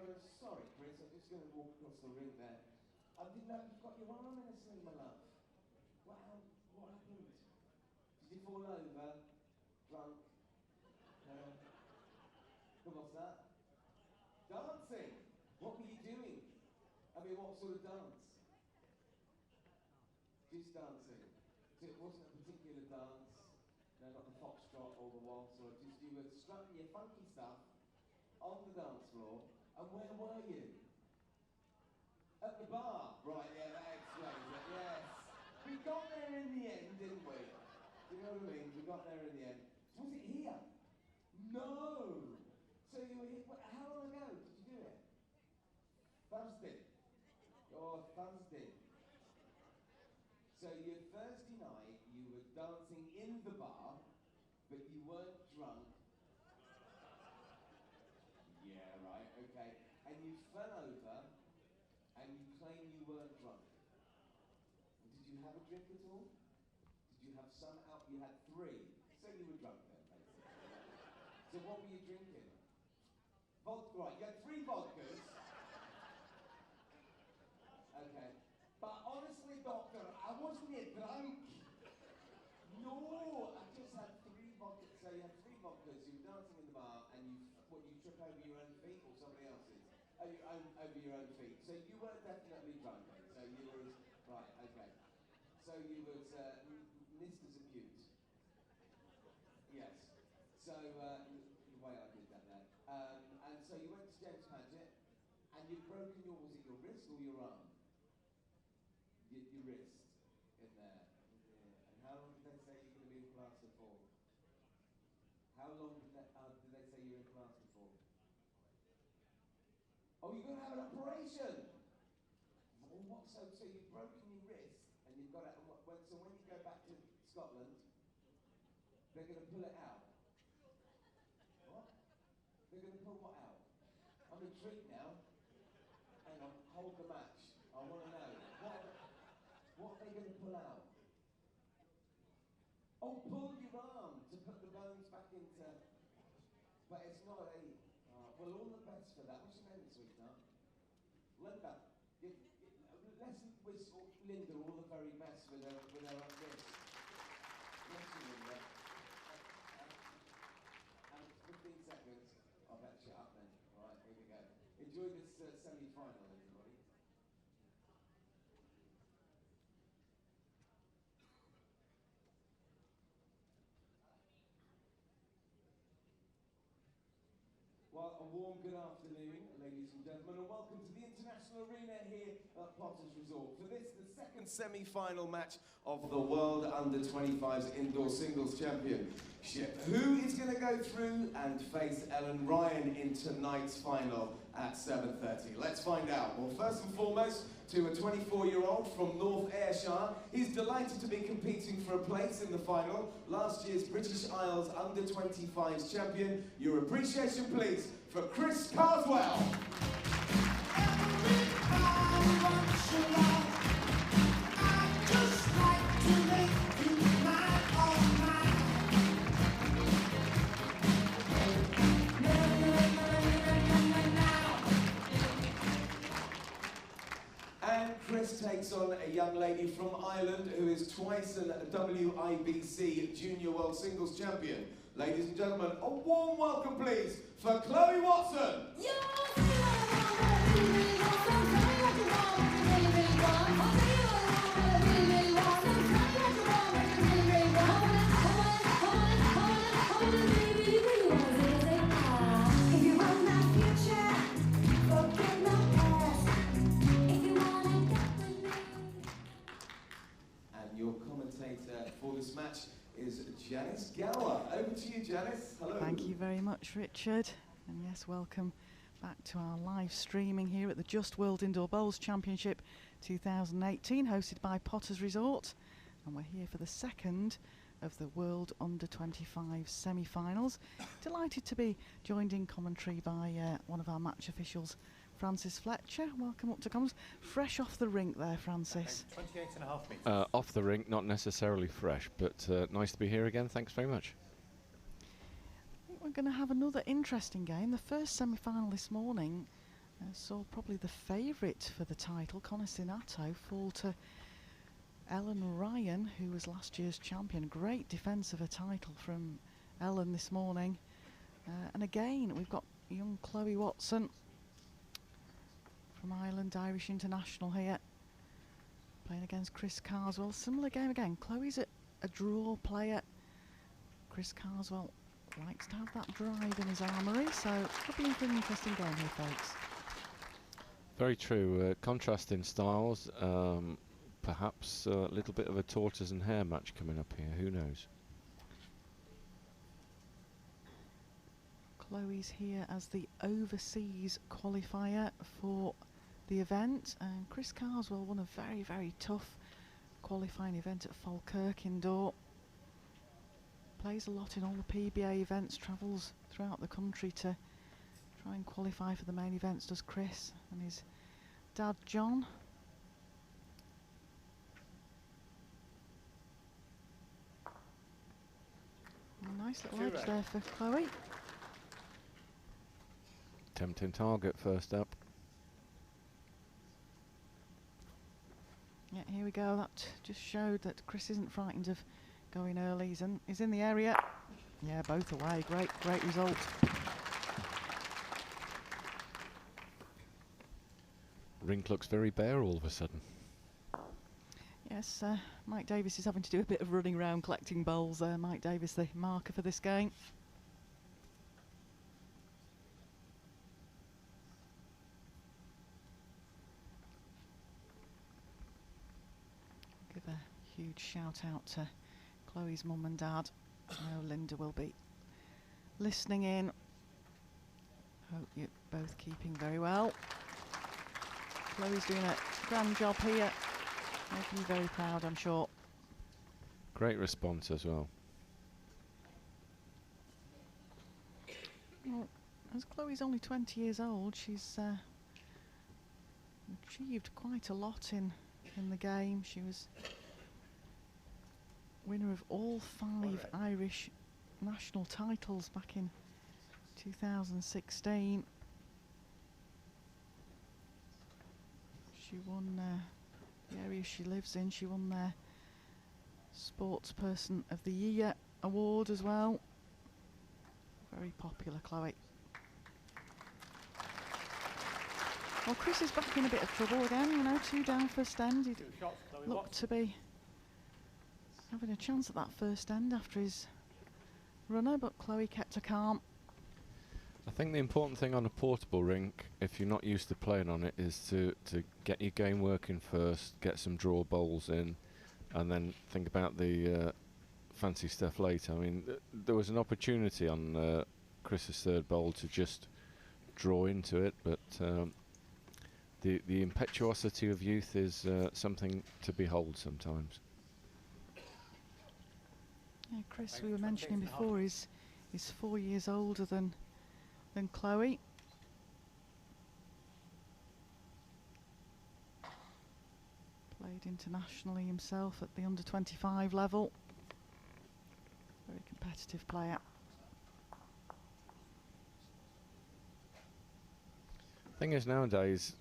Sorry, Chris, I'm just going to walk across the ring there. I didn't know you've got your arm in a sling, my love. What happened? Did you fall over? Drunk? What's that? Dancing? What were you doing? I mean, what sort of dance? Just dancing. So it wasn't a particular dance, no, not the foxtrot or the waltz, or just you were strutting your funky stuff on the dance floor. And where were you? At the bar. Right, yeah, that explains it, yes. We got there in the end, didn't we? Do you know what I mean? We got there in the end. Was it here? No! So you were here, how long ago did you do it? Thursday. Oh, Thursday. So your Thursday night, you were dancing in the bar, but you weren't drunk. Yeah, right, okay. And you fell over, and you claim you weren't drunk. Did you have a drink at all? Did you have some out? You had 3. So you were drunk then, basically. So what were you drinking? Vodka, right, you had 3 vodkas. Okay. But honestly, doctor, I wasn't drunk. No, I just had 3 vodkas. So you had 3 vodkas, you were dancing in the bar, and you trip over your own feet or somebody else's? Over your own feet. So you were definitely drunk. So you were, right, okay. So you was missed as acute. Yes. So, the way I did that there. And so you went to James Paget, and you'd broken was it your wrist or your arm? Your wrist in there. Yeah. And how long did they say you're going to be in plaster for? How long did they say you were in plaster for? Oh, you're going to have an operation! Well, what? So you've broken your wrist, and you've got it. So when you go back to Scotland, they're going to pull it out. What? They're going to pull what out? I'm intrigued now. Hang on, hold the match. I want to know. What are they going to pull out? Oh, pull your arm to put the bones back into... But it's not a... well, all the best for that. What's your name, sweetheart? Linda. Let's wish Linda all the very best with her up this. Thank you, Linda. And 15 seconds. I'll bet you up then. All right, here we go. Enjoy this semi-final, everybody. Well, a warm good afternoon, ladies and gentlemen, and welcome to the International Arena here at Potters Resort. For this, the second semi-final match of the World Under-25s Indoor Singles Championship. Who is going to go through and face Ellen Ryan in tonight's final at 7:30? Let's find out. Well, first and foremost, to a 24-year-old from North Ayrshire. He's delighted to be competing for a place in the final. Last year's British Isles Under-25s champion. Your appreciation, please, for Chris Carswell. And Chris takes on a young lady from Ireland who is twice an WIBC Junior World Singles Champion. Ladies and gentlemen, a warm welcome please for Chloe Watson. And your commentator for this match is Janice Gower. Over to you, Janice. Hello. Thank you very much, Richard. And yes, welcome back to our live streaming here at the Just World Indoor Bowls Championship 2018, hosted by Potters Resort. And we're here for the second of the World Under-25 semi-finals. Delighted to be joined in commentary by one of our match officials, Francis Fletcher. Welcome up to comments. Fresh off the rink there, Francis. 28.5 metres. Off the rink, not necessarily fresh, but nice to be here again. Thanks very much. I think we're going to have another interesting game. The first semi-final this morning Saw probably the favourite for the title, Conisinato, fall to Ellen Ryan, who was last year's champion. Great defence of a title from Ellen this morning. And again, we've got young Chloe Watson from Ireland, Irish international here, playing against Chris Carswell. Similar game again. Chloe's a draw player. Chris Carswell likes to have that drive in his armoury, so it could be in for an interesting game here, folks. Very true. Contrasting styles. Perhaps a little bit of a tortoise and hare match coming up here. Who knows? Chloe's here as the overseas qualifier for the event, and Chris Carswell won a very, very tough qualifying event at Falkirk Indoor. Plays a lot in all the PBA events, travels throughout the country to try and qualify for the main events, does Chris and his dad John. A nice little edge there for Chloe. Tempting target first up. Yeah, here we go. That just showed that Chris isn't frightened of going early. He's in the area. Yeah, both away. Great result. Rink looks very bare all of a sudden. Yes, Mike Davis is having to do a bit of running around collecting bowls there. Mike Davis, the marker for this game. Give a huge shout out to Chloe's mum and dad. I know Linda will be listening in. Hope you're both keeping very well. Chloe's doing a grand job here, making you very proud, I'm sure. Great response as well. Well, as Chloe's only 20 years old, she's achieved quite a lot in the game. She was winner of all 5 Irish national titles back in 2016. She won the area she lives in. She won their Sportsperson of the Year award as well. Very popular, Chloe. Well, Chris is back in a bit of trouble again, you know, 2 down first end. He looked to be having a chance at that first end after his runner, but Chloe kept her calm. I think the important thing on a portable rink, if you're not used to playing on it, is to get your game working first, get some draw bowls in, and then think about the fancy stuff later. I mean, there was an opportunity on Chris's third bowl to just draw into it, but the impetuosity of youth is something to behold sometimes. Yeah, Chris, we were mentioning before, is 4 years older than Chloe. Played internationally himself at the under-25 level. Very competitive player. Thing is, nowadays,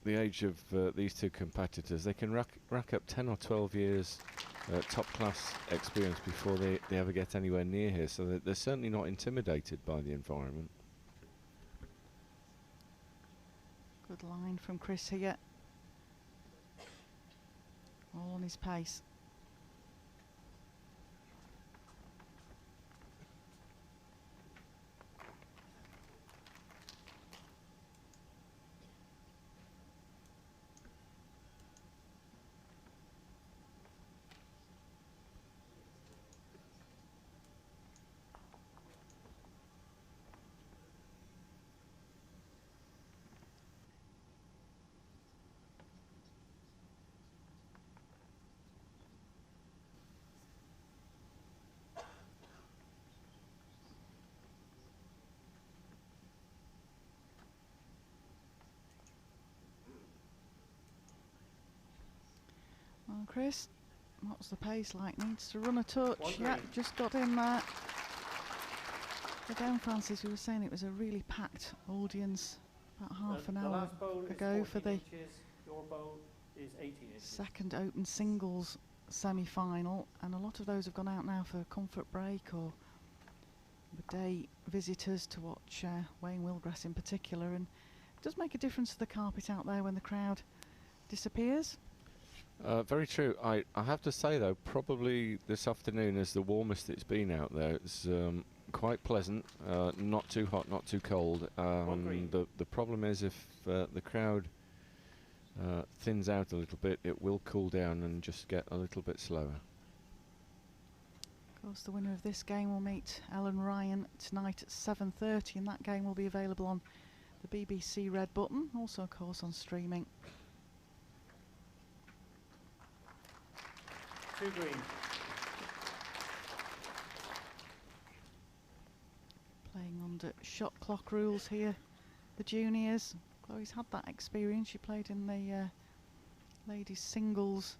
the age of these two competitors, they can rack up 10 or 12 years top class experience before they ever get anywhere near here, so they're certainly not intimidated by the environment. Good line from Chris here. All on his pace. Well, Chris, what's the pace like? Needs to run a touch. Yeah, just got in there. Again, Francis, we were saying it was a really packed audience about half an The hour last bowl is ago 14 for the inches, your bowl is 18 inches. second open singles semi-final, and a lot of those have gone out now for comfort break or the day visitors to watch Wayne Willgrass in particular, and it does make a difference to the carpet out there when the crowd disappears. Very true. I have to say though, probably this afternoon is the warmest it's been out there. It's quite pleasant, not too hot, not too cold. The problem is if the crowd thins out a little bit, it will cool down and just get a little bit slower. Of course, the winner of this game will meet Ellen Ryan tonight at 7:30, and that game will be available on the BBC Red Button, also of course on streaming. 2 green. Playing under shot clock rules here, the juniors. Chloe's had that experience. She played in the ladies singles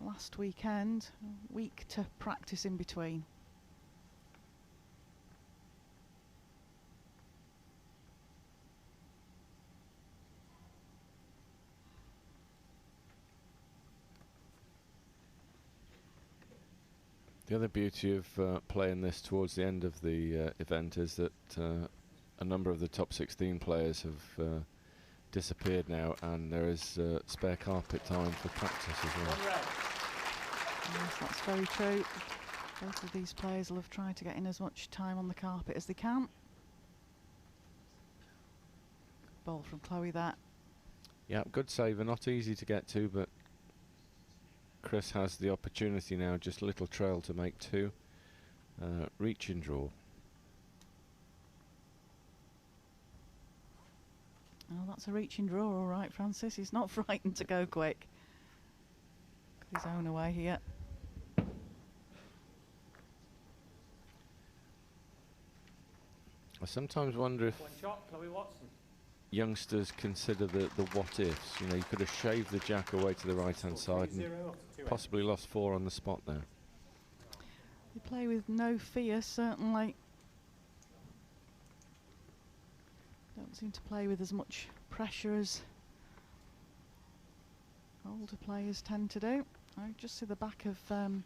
last weekend. A week to practice in between. The other beauty of playing this towards the end of the event is that a number of the top 16 players have disappeared now, and there is spare carpet time for practice as well. Yes, that's very true. Both of these players will have tried to get in as much time on the carpet as they can. Good ball from Chloe there. Yeah, good saver, not easy to get to, but Chris has the opportunity now, just a little trail to make 2. Reach and draw. Oh, that's a reaching draw, all right, Francis. He's not frightened to go quick. Got his own away here. I sometimes wonder if One shot, Chloe Watson. youngsters consider the what ifs. You know, you could have shaved the jack away to the right hand side and possibly lost 4 on the spot there. They play with no fear, certainly. Don't seem to play with as much pressure as older players tend to do. I just see the back of the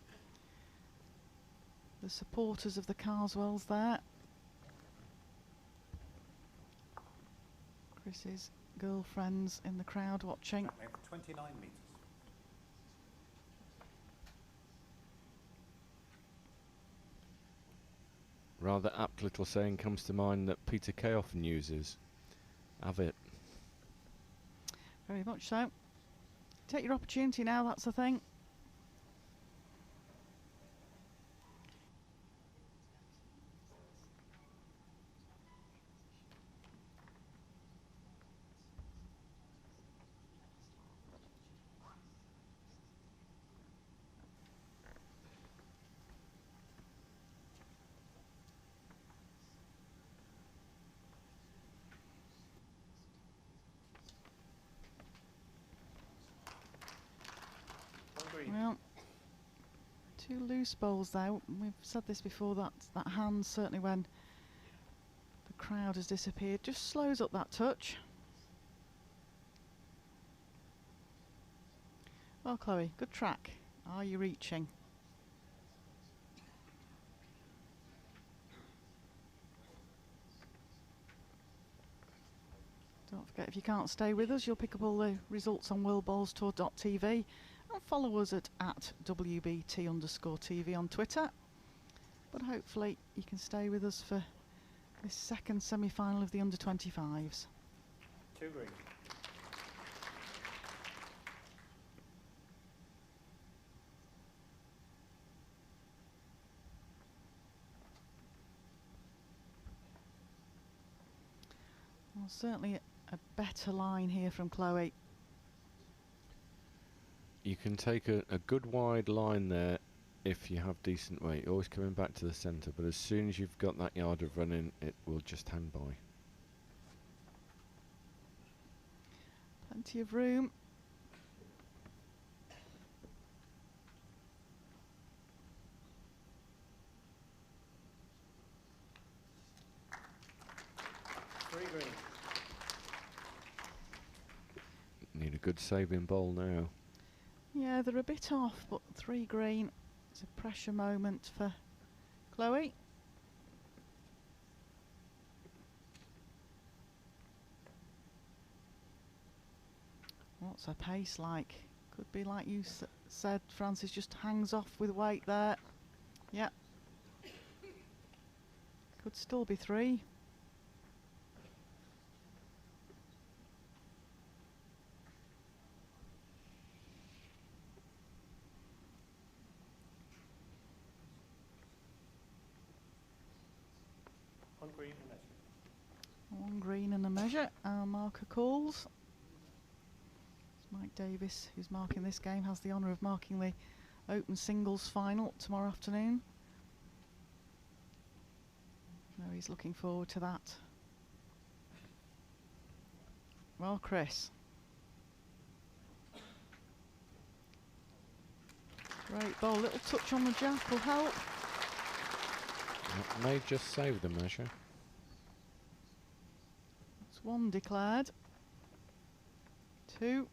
supporters of the Carswells there. Chris's girlfriends in the crowd watching. 29 metres. Rather apt little saying comes to mind that Peter Kay often uses. Have it. Very much so. Take your opportunity now, that's the thing. Well, 2 loose bowls there. We've said this before, that hand, certainly when the crowd has disappeared, just slows up that touch. Well, Chloe, good track. Are you reaching? Don't forget, if you can't stay with us, you'll pick up all the results on worldbowlstour.tv and follow us at @WBT_TV on Twitter. But hopefully you can stay with us for this second semi-final of the under-25s. 2 green. Well, certainly a better line here from Chloe. You can take a good wide line there if you have decent weight. Always coming back to the centre, but as soon as you've got that yard of running, it will just hang by. Plenty of room. good saving bowl now. Yeah, they're a bit off, but 3 green. It's a pressure moment for Chloe. What's her pace like? Could be like you said, Francis, just hangs off with weight there. Yeah. Could still be 3. One green and a measure. 1 green and a measure. Our marker calls. Mike Davis, who's marking this game, has the honour of marking the Open Singles final tomorrow afternoon. No, he's looking forward to that. Well, Chris. Great ball. Little touch on the jack will help. That may just save the measure. That's 1 declared. 2.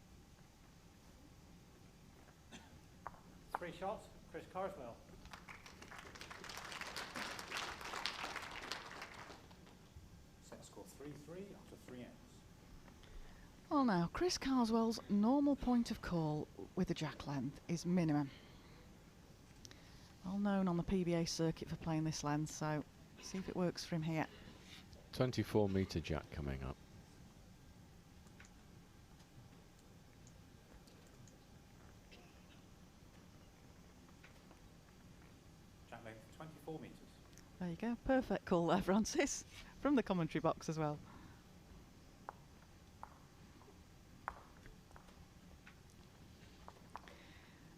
3 shots, Chris Carswell. Set score 3-3 after 3 ends. Well now, Chris Carswell's normal point of call with the jack length is minimum. Well known on the PBA circuit for playing this length, so see if it works for him here. 24 metre jack coming up. Jack length 24 metres. There you go, perfect call there, Francis, from the commentary box as well.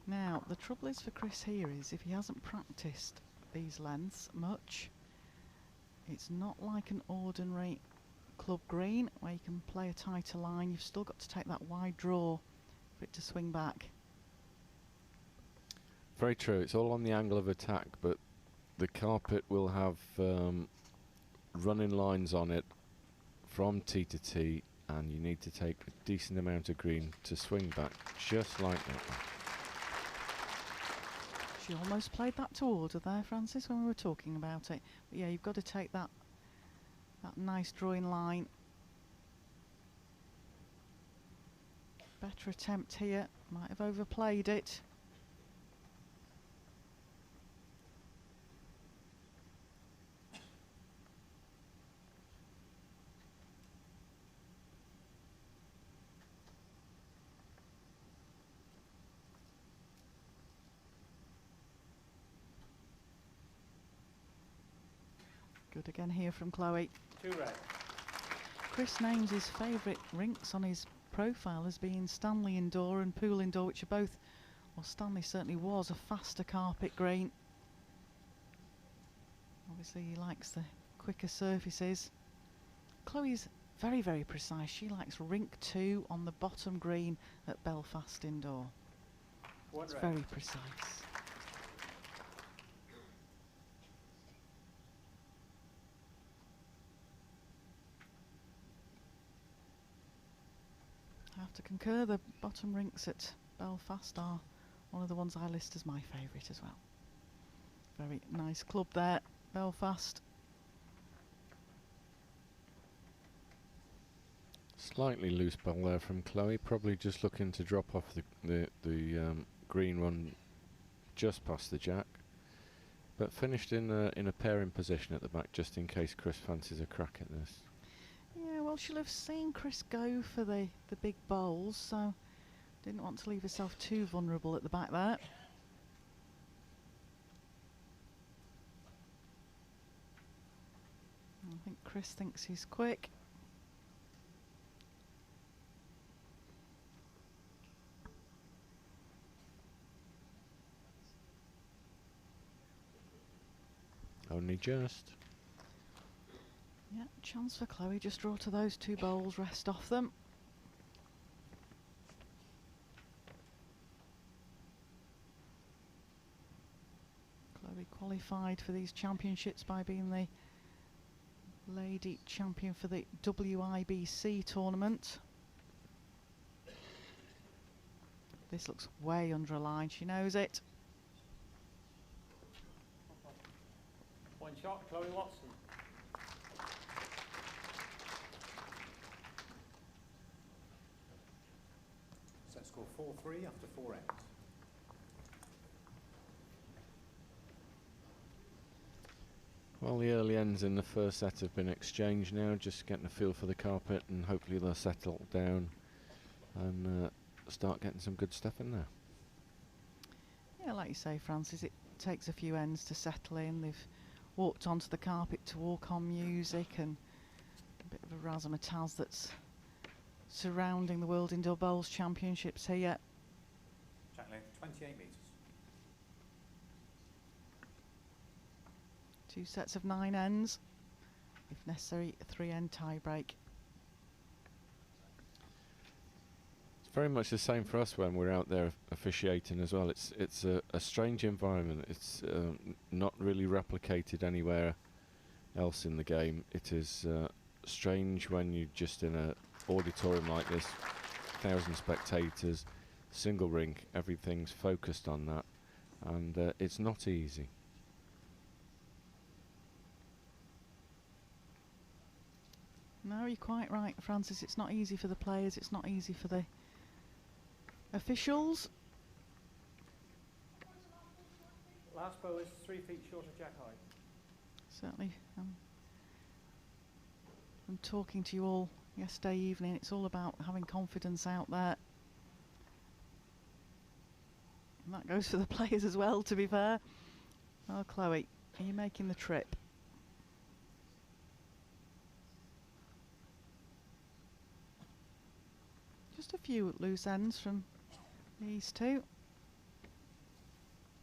Now, the trouble is for Chris here is if he hasn't practiced these lengths much, it's not like an ordinary club green where you can play a tighter line. You've still got to take that wide draw for it to swing back. Very true. It's all on the angle of attack, but the carpet will have running lines on it from tee to tee, and you need to take a decent amount of green to swing back, just like that. She almost played that to order there, Francis, when we were talking about it. But yeah, you've got to take that nice drawing line. Better attempt here. Might have overplayed it. Good again here from Chloe. 2 red. Chris names his favourite rinks on his profile as being Stanley Indoor and Pool Indoor, which are both, well, Stanley certainly was a faster carpet green. Obviously he likes the quicker surfaces. Chloe's very, very precise. She likes rink 2 on the bottom green at Belfast Indoor. It's very precise. I have to concur, the bottom rinks at Belfast are one of the ones I list as my favourite as well. Very nice club there, Belfast. Slightly loose ball there from Chloe, probably just looking to drop off the green one just past the jack, but finished in a pairing position at the back just in case Chris fancies a crack at this. Yeah, well, she'll have seen Chris go for the big bowls, so didn't want to leave herself too vulnerable at the back there. I think Chris thinks he's quick. Only just. Yeah, chance for Chloe, just draw to those 2 bowls, rest off them. Chloe qualified for these championships by being the lady champion for the WIBC tournament. This looks way under a line. She knows it. One shot, Chloe Watson. Set score 4-3 after 4 ends. Well, the early ends in the first set have been exchanged now, just getting a feel for the carpet, and hopefully they'll settle down and start getting some good stuff in there. Yeah, like you say, Francis, it takes a few ends to settle in. They've walked onto the carpet to walk on music, and a bit of a razzmatazz that's surrounding the World Indoor Bowls Championships here. Track length 28 metres. 2 sets of 9 ends. If necessary, a 3-end tie break. It's very much the same for us when we're out there officiating as well. It's a strange environment. It's not really replicated anywhere else in the game. It is strange when you're just in an auditorium like this, 1,000 spectators, single rink, everything's focused on that, and it's not easy. No, you're quite right, Francis. It's not easy for the players. It's not easy for the officials. Last bow is 3 feet short of jack height. Certainly, from talking to you all yesterday evening, it's all about having confidence out there. And that goes for the players as well, to be fair. Well, Chloe, are you making the trip? Just a few loose ends from these two.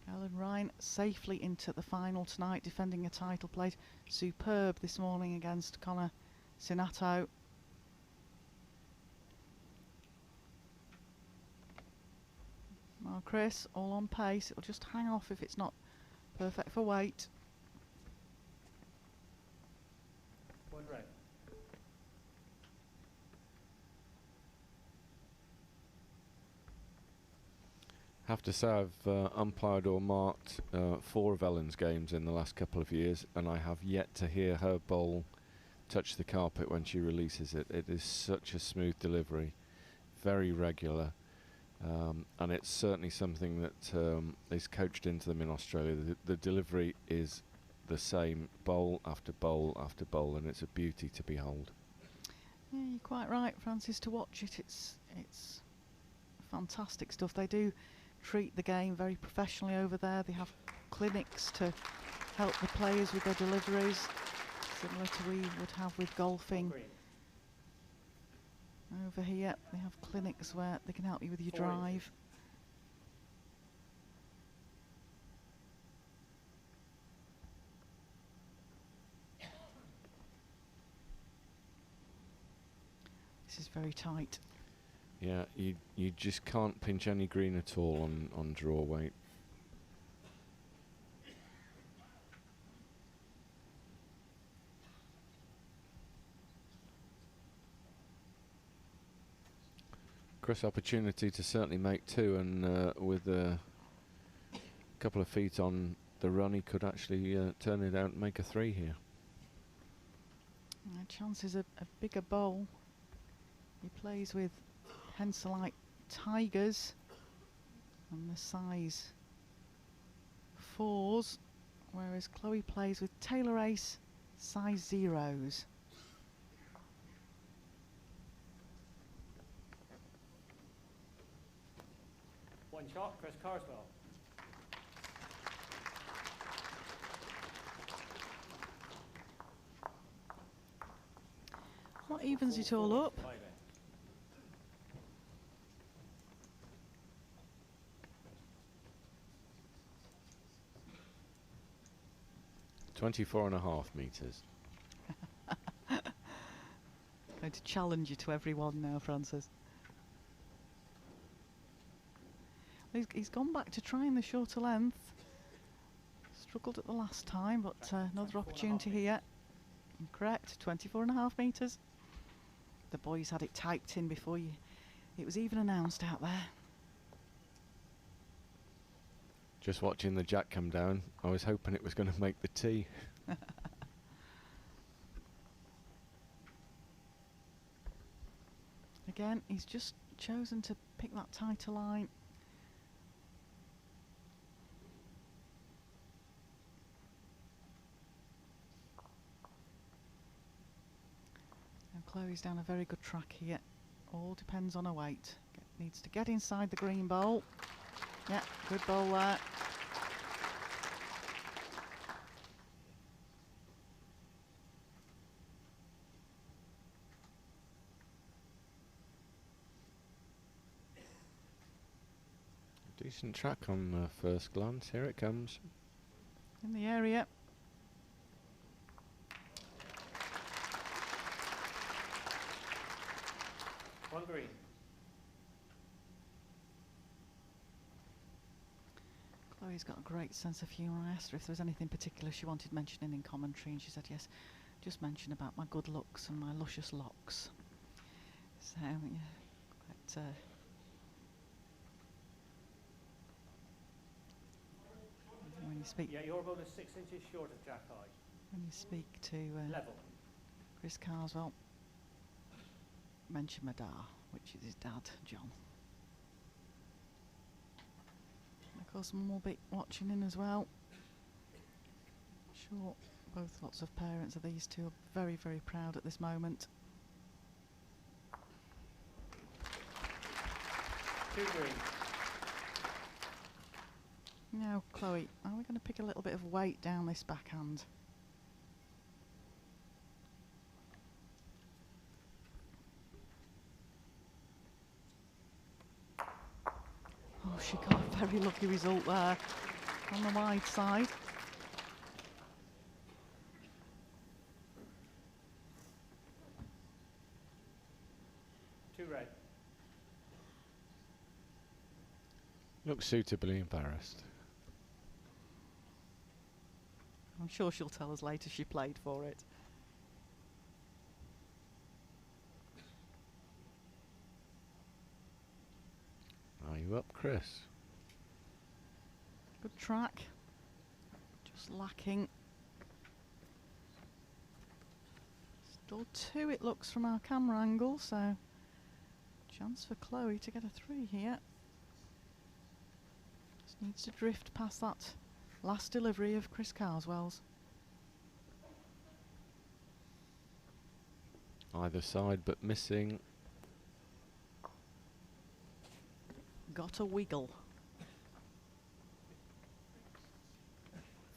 Ellen Ryan safely into the final tonight, defending a title place. Superb this morning against Connor Sinato. Well, Chris, all on pace. It'll just hang off if it's not perfect for weight. One red. Have to say I've umpired or marked 4 of Ellen's games in the last couple of years, and I have yet to hear her bowl touch the carpet when she releases it. It is such a smooth delivery, very regular, and it's certainly something that is coached into them in Australia. The delivery is the same bowl after bowl after bowl, and it's a beauty to behold. Yeah, you're quite right, Francis, to watch it. It's fantastic stuff. They do treat the game very professionally over there. They have clinics to help the players with their deliveries, similar to we would have with golfing. Over here they have clinics where they can help you with your drive. This is very tight. Yeah, you just can't pinch any green at all on draw weight. Chris, opportunity to certainly make 2, and with a couple of feet on the run, he could actually turn it out and make a 3 here. Chances a bigger bowl. He plays with Henselite Tigers and the size 4s, whereas Chloe plays with Taylor Ace size 0s. One shot, Chris Carswell. What evens it all up? 5 ends. 24.5 metres. Going to challenge you to everyone now, Francis. He's gone back to trying the shorter length. Struggled at the last time, but another opportunity here. Correct, 24.5 metres. The boys had it typed in before it was even announced out there. Just watching the jack come down, I was hoping it was going to make the tee. Again, he's just chosen to pick that tighter line. Now Chloe's down a very good track here. All depends on her weight. Needs to get inside the green bowl. Yeah, good bowl there. Decent track on first glance. Here it comes. In the area. One green. Chloe's got a great sense of humour. I asked her if there was anything particular she wanted mentioning in commentary, and she said yes, just mention about my good looks and my luscious locks. So, yeah, quite, when you speak, Yeah, you're about 6 inches short of jack high. when you speak to Level. Chris Carswell, mention Madar, which is his dad, John. And of course, Mum will be watching in as well. Sure, both lots of parents of these two are very, very proud at this moment. 2 green. Now, Chloe, are we going to pick a little bit of weight down this backhand? Oh, she got a very lucky result there on the wide side. Two red. Looks suitably embarrassed. I'm sure she'll tell us later she played for it. Are you up, Chris? Good track. Just lacking. Still 2 it looks from our camera angle, so chance for Chloe to get a 3 here. Just needs to drift past that last delivery of Chris Carswell's. Either side, but missing. Got a wiggle.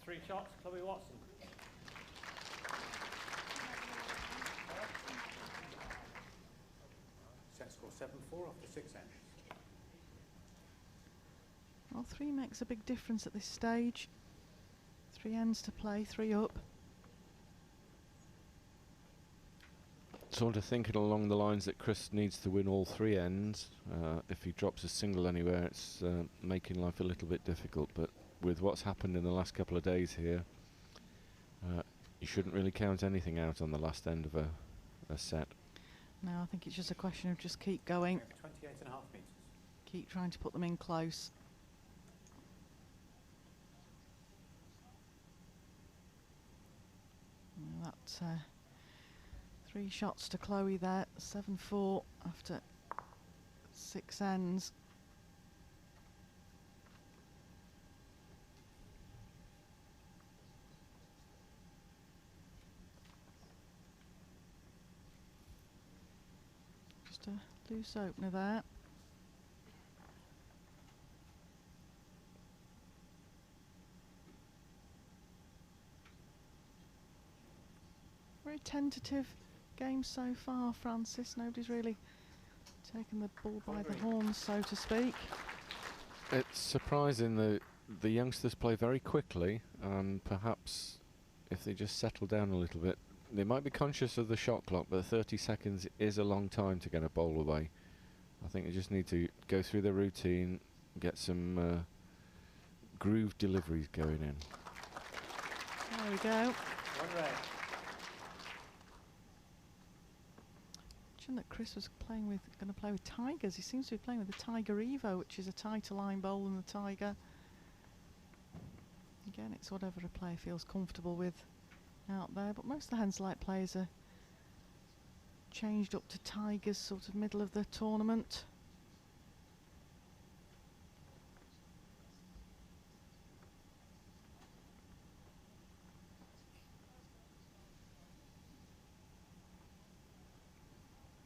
3 shots, Chloe Watson. Set score 7-4 after 6 ends. Well, 3 makes a big difference at this stage. 3 ends to play, 3 up. Sort of thinking along the lines that Chris needs to win all 3 ends. If he drops a single anywhere, it's making life a little bit difficult. But with what's happened in the last couple of days here, you shouldn't really count anything out on the last end of a set. No, I think it's just a question of just keep going. 28.5 metres. Keep trying to put them in close. Well, that 3 shots to Chloe there, 7-4 after 6 ends. Just a loose opener there. Very tentative game so far, Francis. Nobody's really taken the bull by the horns, so to speak. It's surprising that the youngsters play very quickly, and perhaps if they just settle down a little bit, they might be conscious of the shot clock, but 30 seconds is a long time to get a bowl away. I think they just need to go through their routine, get some groove deliveries going in. There we go. 1 red. That Chris was going to play with Tigers. He seems to be playing with the Tiger Evo, which is a tighter line bowl than the Tiger. Again, it's whatever a player feels comfortable with out there, but most of the Henselite players are changed up to Tigers sort of middle of the tournament.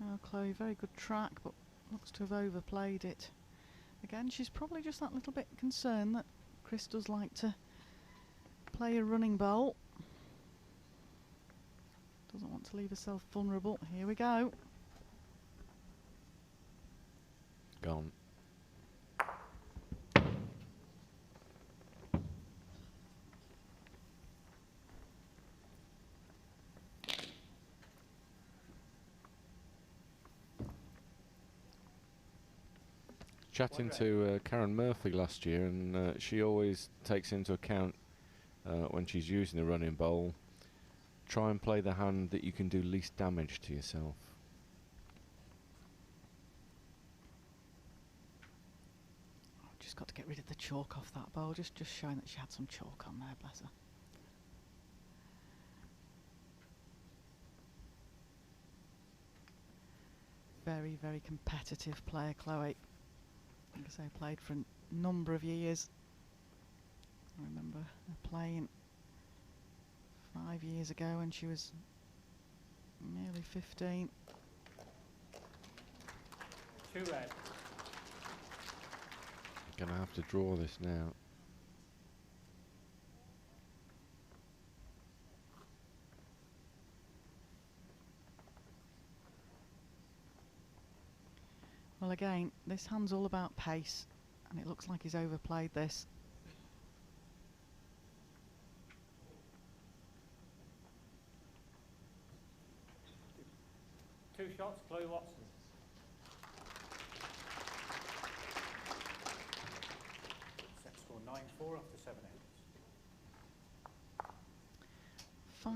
Now Chloe, very good track, but looks to have overplayed it. Again, she's probably just that little bit concerned that Chris does like to play a running bowl. Doesn't want to leave herself vulnerable. Here we go. Gone. Chatting to Karen Murphy last year, and she always takes into account when she's using the running bowl, try and play the hand that you can do least damage to yourself. I've just got to get rid of the chalk off that bowl, just showing that she had some chalk on there, bless her. Very, very competitive player, Chloe. Like I say, played for a number of years. I remember her playing 5 years ago when she was nearly 15. 2 red. Gonna have to draw this now. Well, again, this hand's all about pace, and it looks like he's overplayed this. Two shots, Chloe Watson. Set score 9-4 after 7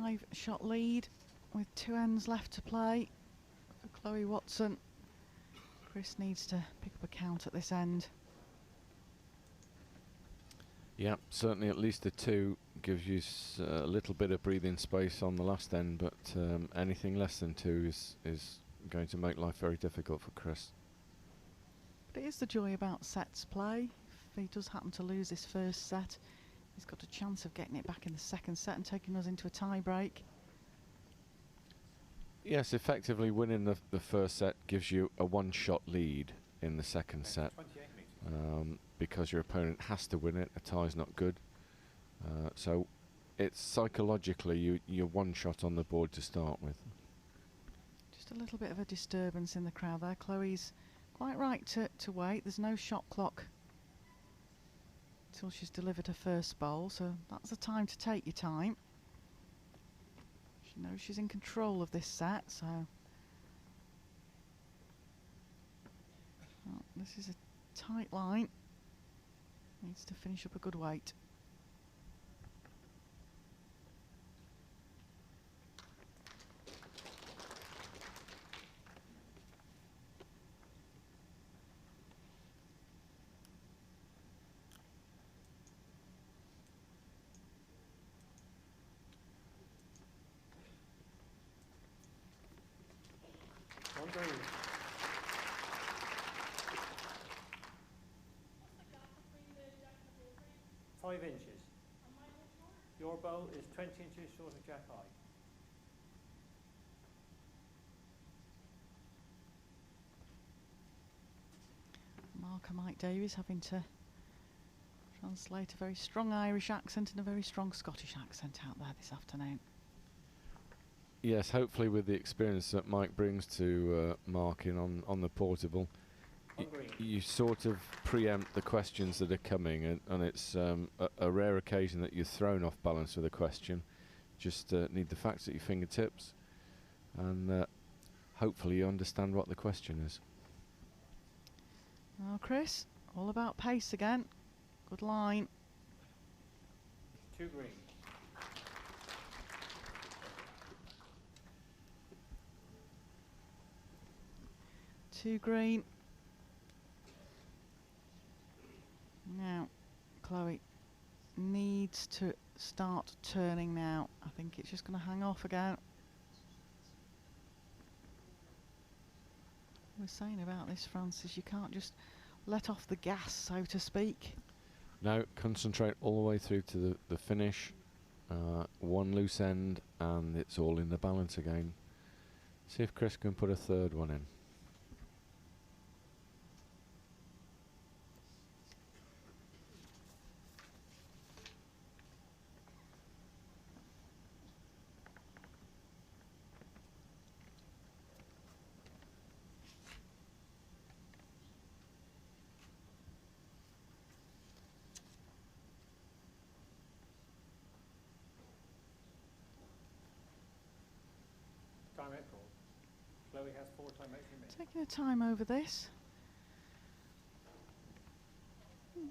ends. 5-shot lead with 2 ends left to play for Chloe Watson. Chris needs to pick up a count at this end. Yeah, certainly at least a 2 gives you a little bit of breathing space on the last end, but anything less than 2 is going to make life very difficult for Chris. But it is the joy about sets play. If he does happen to lose this first set, he's got a chance of getting it back in the second set and taking us into a tie break. Yes, effectively winning the first set gives you a 1-shot lead in the second set. 28 meters. Because your opponent has to win it, a tie's not good. So it's psychologically you're 1 shot on the board to start with. Just a little bit of a disturbance in the crowd there. Chloe's quite right to wait. There's no shot clock until she's delivered her first bowl, so that's the time to take your time. She knows she's in control of this set, so well, this is a tight line. Needs to finish up a good weight. One green. Five inches. Your bowl is 20 inches short of jack high. Marker Mike Davies having to translate a very strong Irish accent and a very strong Scottish accent out there this afternoon. Yes, hopefully with the experience that Mike brings to marking on the portable, you sort of preempt the questions that are coming, and it's a rare occasion that you're thrown off balance with a question. Just need the facts at your fingertips, and hopefully you understand what the question is. Now Chris, all about pace again. Good line. 2 green. Two green. Now, Chloe needs to start turning now. I think it's just going to hang off again. I was saying about this, Francis, you can't just let off the gas, so to speak. No, concentrate all the way through to the finish. One loose end and it's all in the balance again. See if Chris can put a third one in. Time out call. Chloe has 4 time out remaining. Taking her time over this.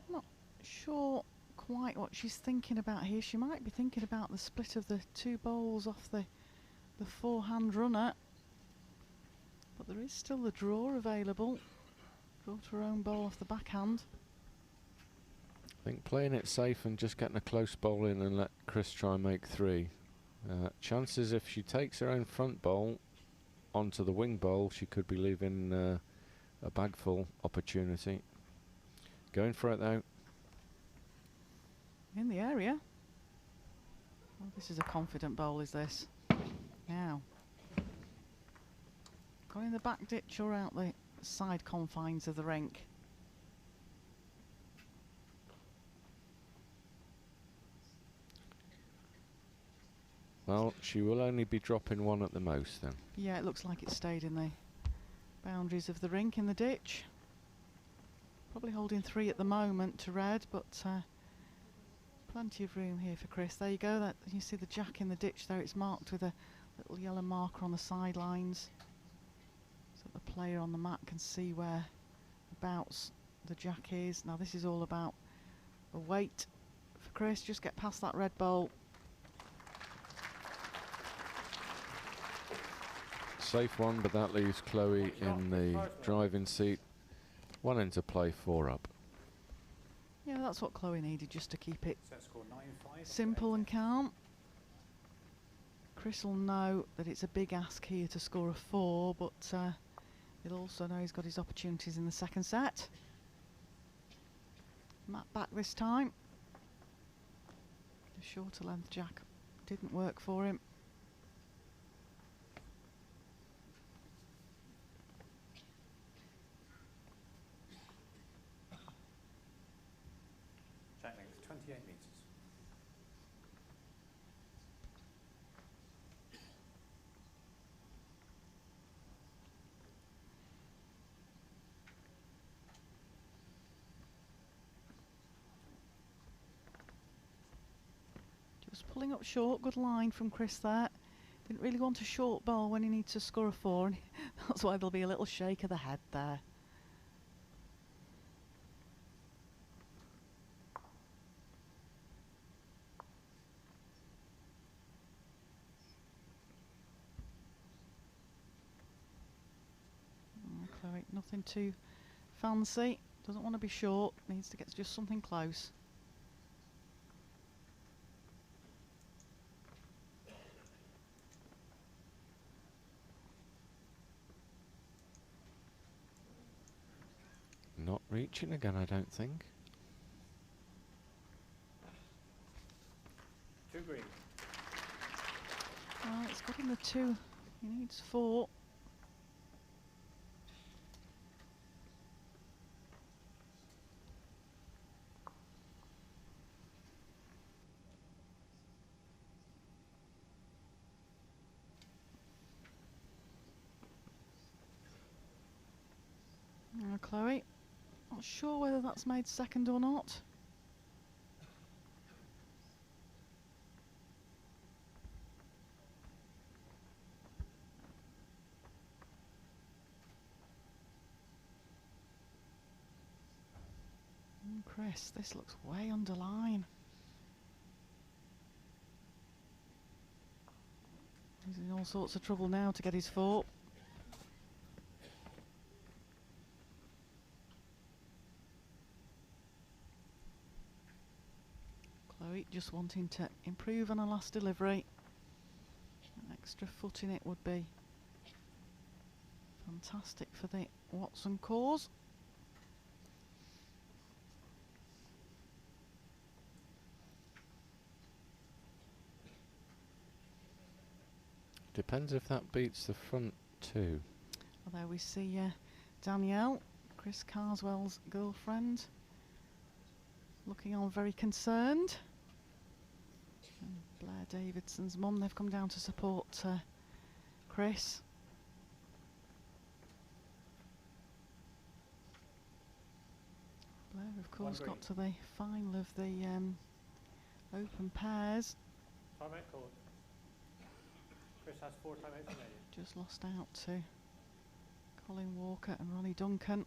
Not sure quite what she's thinking about here. She might be thinking about the split of the 2 bowls off the forehand runner. But there is still the draw available. Draw to her own bowl off the backhand. I think playing it safe and just getting a close bowl in and let Chris try and make 3. Chances if she takes her own front bowl onto the wing bowl, she could be leaving a bag full opportunity. Going for it though. In the area. Well, this is a confident bowl, is this? Now. Going in the back ditch or out the side confines of the rink. Well, she will only be dropping 1 at the most then. Yeah, it looks like it stayed in the boundaries of the rink in the ditch. Probably holding 3 at the moment to red, but plenty of room here for Chris. There you go. That you see the jack in the ditch there. It's marked with a little yellow marker on the sidelines, so the player on the mat can see whereabouts the jack is. Now this is all about the weight for Chris. Just get past that red bowl. Safe one, but that leaves Chloe in the driving seat. 1 into play, 4 up. Yeah, that's what Chloe needed, just to keep it Set score 9-5. simple and calm. Chris will know that it's a big ask here to score a 4, but he'll also know he's got his opportunities in the second set. Matt back this time. The shorter length jack didn't work for him. Jack length 28 metres. Just pulling up short, good line from Chris there. Didn't really want a short ball when he needs to score a 4, and that's why there'll be a little shake of the head there. Chloe, nothing too fancy. Doesn't want to be short, needs to get just something close. Not reaching again, I don't think. 2 green. Well, it's got him the 2. He needs 4. Chloe, not sure whether that's made second or not. Chris, this looks way underline. He's in all sorts of trouble now to get his 4. Chloe just wanting to improve on her last delivery. An extra foot in it would be fantastic for the Watson cause. Depends if that beats the front two. Well, there we see Danielle, Chris Carswell's girlfriend, looking on very concerned. And Blair Davidson's mum, they've come down to support Chris. Blair, of course, got to the final of the open pairs. Timeout called. Chris has 4 timeouts remaining. Just lost out to Colin Walker and Ronnie Duncan.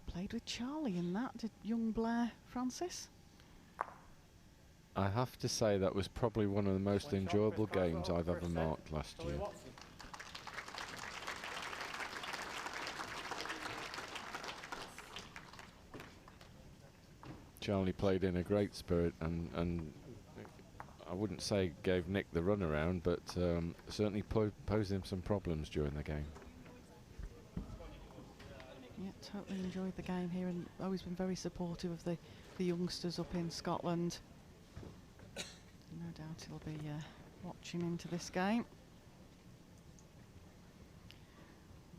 Played with Charlie in that, did young Blair Francis? I have to say that was probably one of the most enjoyable games I've ever marked last year. Charlie played in a great spirit and I wouldn't say gave Nick the runaround, but certainly posed him some problems during the game. Yeah, totally enjoyed the game here and always been very supportive of the youngsters up in Scotland. No doubt he'll be watching into this game.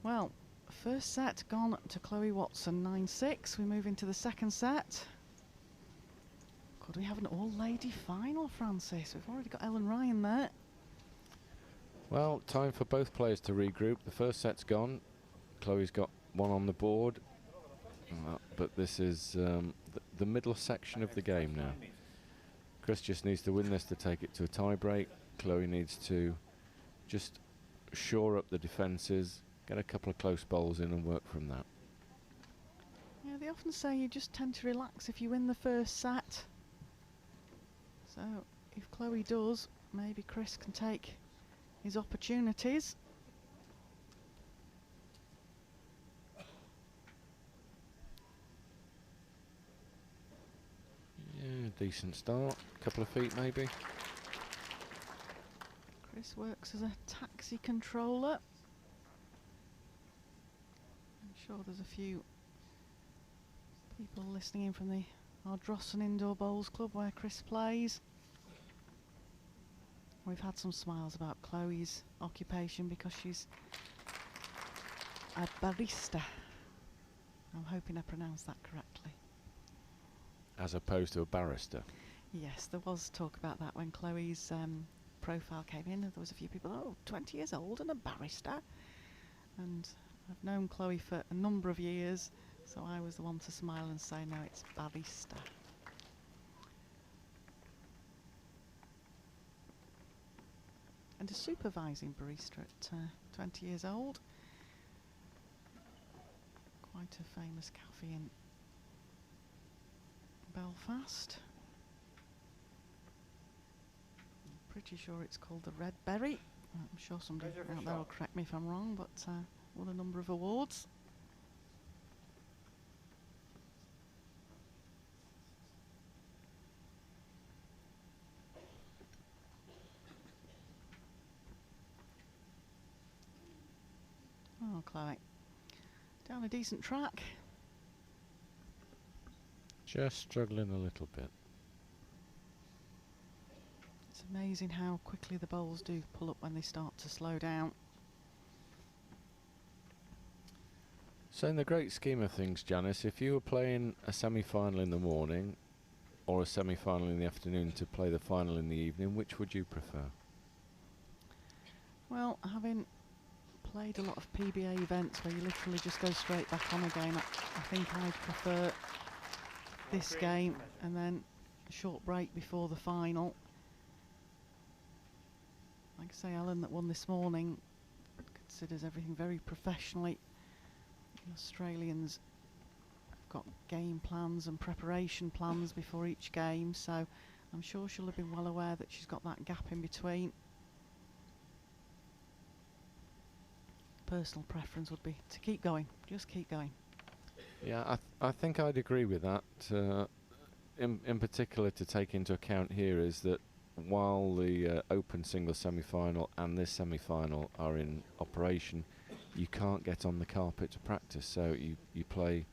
Well, first set gone to Chloe Watson, 9-6. We move into the second set. Could we have an all-lady final, Francis? We've already got Ellen Ryan there. Well, time for both players to regroup. The first set's gone. Chloe's got one on the board. But this is the middle section of the game now. Chris just needs to win this to take it to a tie-break. Chloe needs to just shore up the defences, get a couple of close bowls in and work from that. Yeah, they often say you just tend to relax if you win the first set. So if Chloe does, maybe Chris can take his opportunities. Yeah, decent start. Couple of feet maybe. Chris works as a taxi controller. I'm sure there's a few people listening in from the Ardrossan Indoor Bowls Club where Chris plays. We've had some smiles about Chloe's occupation because she's a barista. I'm hoping I pronounced that correctly. As opposed to a barrister. Yes, there was talk about that when Chloe's profile came in. There was a few people, oh, 20 years old and a barrister. And I've known Chloe for a number of years, so I was the one to smile and say, no, it's barista. And a supervising barista at 20 years old. Quite a famous cafe in Belfast. I'm pretty sure it's called the Red Berry. I'm sure somebody out there will correct me if I'm wrong, but won a number of awards. Oh, Chloe. Down a decent track. Just struggling a little bit. It's amazing how quickly the bowls do pull up when they start to slow down. So in the great scheme of things, Janice, if you were playing a semi-final in the morning or a semi-final in the afternoon to play the final in the evening, which would you prefer? Well, having played a lot of PBA events where you literally just go straight back on again, I think I'd prefer this game and then a short break before the final. Like I say, Ellen that won this morning considers everything very professionally. The Australians have got game plans and preparation plans before each game, so I'm sure she'll have been well aware that she's got that gap in between. personal preference would be to keep going, just keep going. Yeah, I think I'd agree with that. In particular, to take into account here is that while the Open Singles semi-final and this semi-final are in operation, you can't get on the carpet to practice. So you play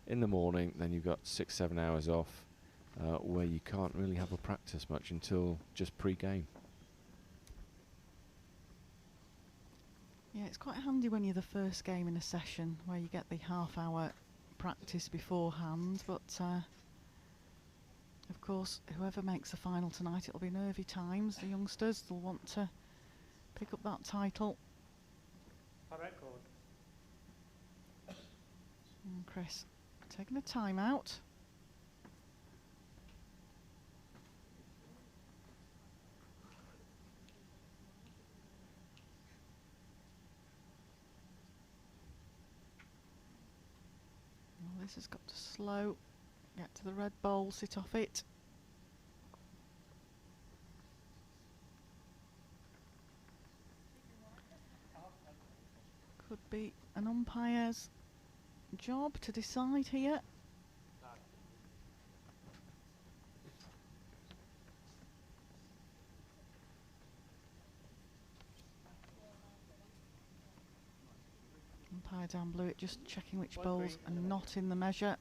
in the morning, then you've got 6-7 hours off, where you can't really have a practice much until just pre-game. Yeah, it's quite handy when you're the first game in a session where you get the half-hour practice beforehand, but of course whoever makes the final tonight, it'll be nervy times. The youngsters, they'll want to pick up that title. A record. And Chris taking a time out. Well, this has got to slow, get to the red bowl, sit off it. Could be an umpire's job to decide here. Umpire down Blewett just checking which bowls are not in the measure.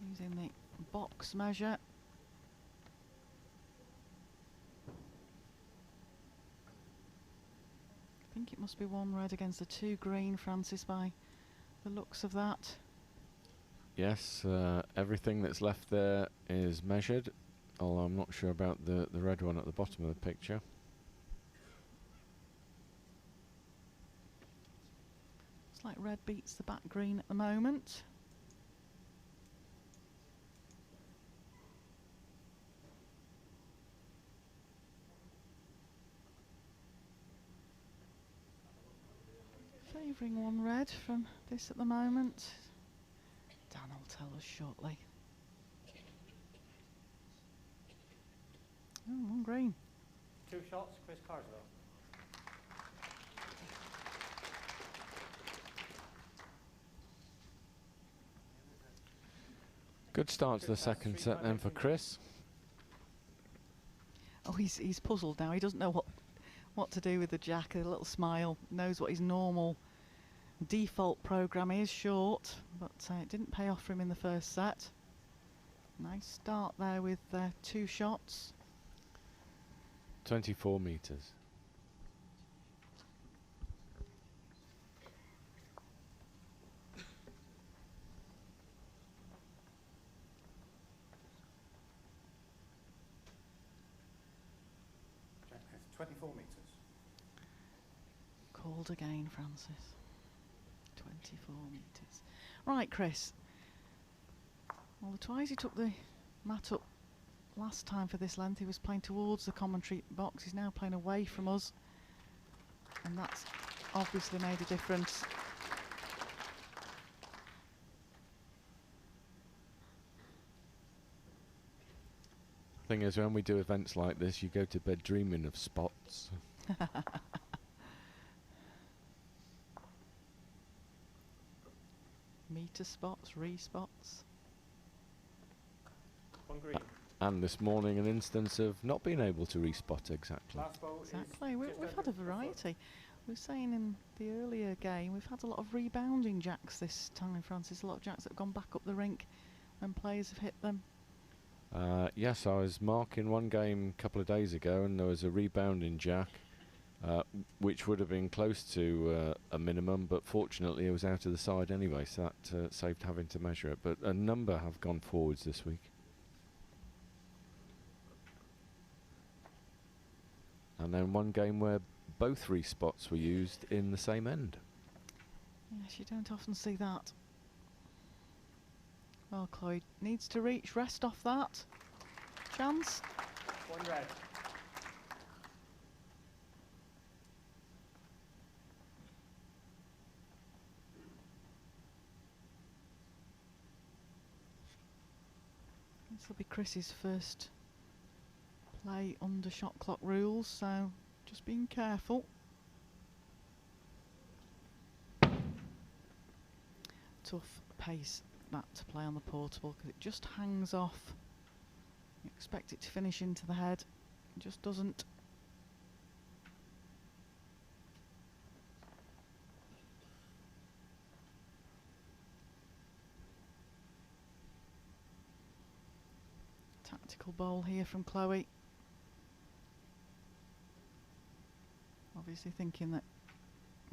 Using the box measure. I think it must be 1 red against the 2 green, Francis, by the looks of that. Yes, everything that's left there is measured, although I'm not sure about the red one at the bottom of the picture. It's like red beats the back green at the moment. Favouring 1 red from this at the moment. Dan will tell us shortly. Oh, 1 green. 2 shots, Chris Carswell. Good start to the second set then for Chris. Oh, he's puzzled now. He doesn't know what to do with the jack. A little smile. Knows what his normal default programme is, short, but it didn't pay off for him in the first set. Nice start there with 2 shots. 24 metres. Jack, 24 metres. Called again, Francis. 24 metres. Right, Chris. Well, the twice he took the mat up last time for this length, he was playing towards the commentary box. He's now playing away from us, and that's obviously made a difference. Thing is, when we do events like this, you go to bed dreaming of spots. Meter spots, re-spots. 1 green. And this morning, an instance of not being able to respot exactly. Last bowl Exactly. is We've just had under a variety. We were saying in the earlier game, we've had a lot of rebounding jacks this time, Francis. A lot of jacks that have gone back up the rink when players have hit them. Yes, I was marking one game a couple of days ago, and there was a rebounding jack, which would have been close to a minimum, but fortunately it was out of the side anyway, so that saved having to measure it. But a number have gone forwards this week. And then one game where both respots were used in the same end. Yes, you don't often see that. Well, Chloe needs to reach, rest off that. Chance. 1 red. This will be Chris's first play under shot clock rules, so Just being careful. Tough pace that to play on the portable because it just hangs off. You expect it to finish into the head, it just doesn't. Tactical bowl here from Chloe. Obviously thinking that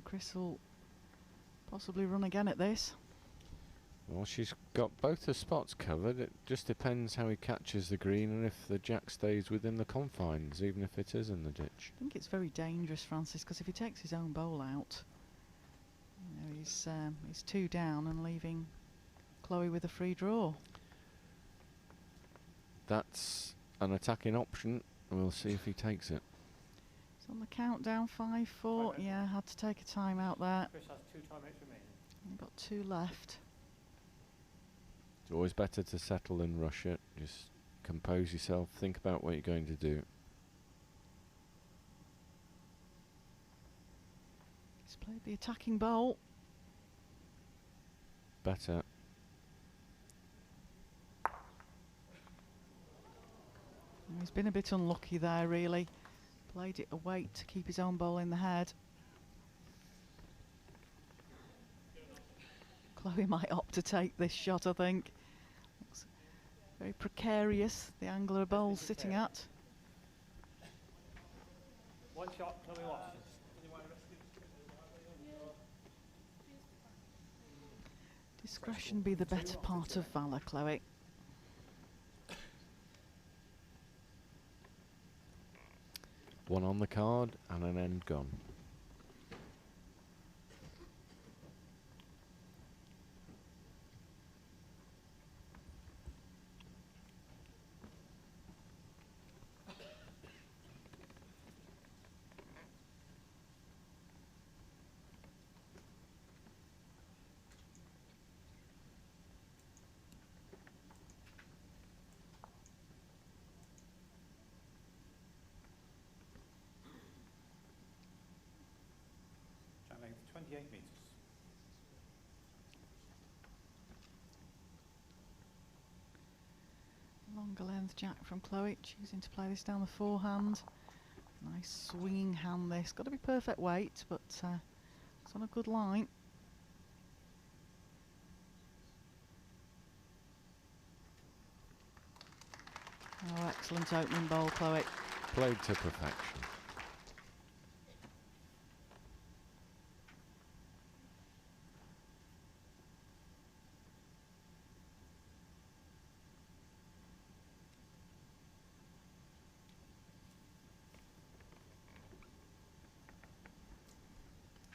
Chris will possibly run again at this. Well, she's got both the spots covered. It just depends how he catches the green and if the jack stays within the confines, even if it is in the ditch. I think it's very dangerous, Francis, because if he takes his own bowl out, you know, he's 2 down and leaving Chloe with a free draw. That's an attacking option, and we'll see if he takes it. It's on the countdown, 5-4. Yeah, had to take a time out there. Chris has 2 timeouts remaining. You've got 2 left. It's always better to settle than rush it. Just compose yourself, think about what you're going to do. He's played the attacking bowl. Better. He's been a bit unlucky there, really. Played it away to keep his own bowl in the head. Chloe might opt to take this shot, I think. Looks very precarious, the angle her bowl's sitting at. 1 shot, Chloe Watson. Discretion be the better part of valour, Chloe. One on the card and an end gone. Jack length 28 metres. Longer length jack from Chloe, choosing to play this down the forehand. Nice swinging hand this. Got to be perfect weight, but it's on a good line. Oh, excellent opening bowl, Chloe. Played to perfection.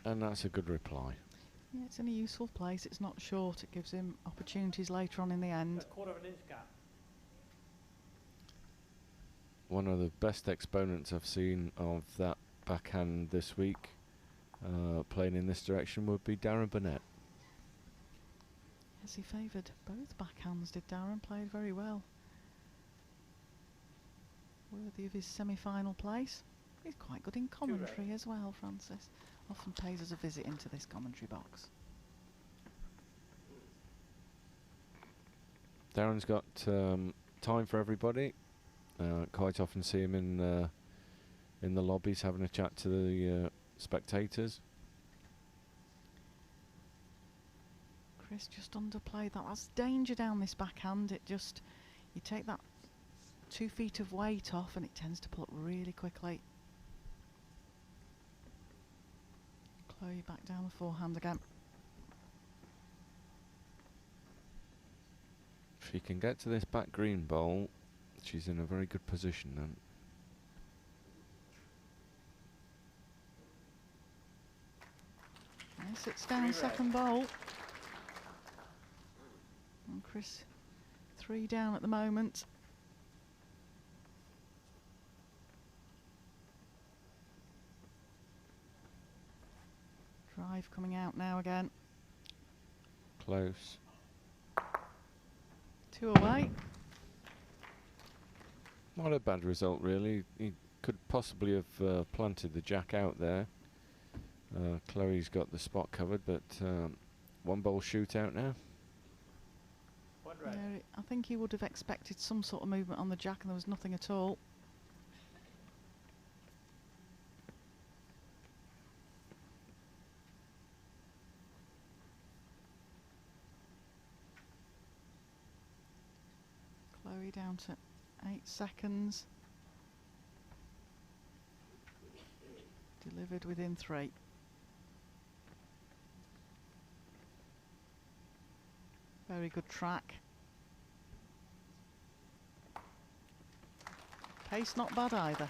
And that's a good reply. Yeah, it's in a useful place. It's not short. It gives him opportunities later on in the end. 1/4 inch gap. One of the best exponents I've seen of that backhand this week, playing in this direction, would be Darren Burnett. Yes, he favoured both backhands, did Darren. Played very well. Worthy of his semi-final place. He's quite good in commentary as well, Francis. Often pays us a visit into this commentary box. Darren's got time for everybody. Quite often see him in the lobbies having a chat to the spectators. Chris just underplayed that. That's danger down this backhand. It just, you take that 2 feet of weight off and it tends to pull up really quickly. Chloe back down the forehand again. If she can get to this back green bowl, she's in a very good position then. And sits down second bowl. And Chris 3 down at the moment. Drive coming out now again. Close. 2 away. Not a bad result really. He could possibly have planted the jack out there. Chloe's got the spot covered, but one bowl shootout now. Yeah, I think he would have expected some sort of movement on the jack, and there was nothing at all. Chloe down to 8 seconds. Delivered within 3. Very good track. Pace not bad either.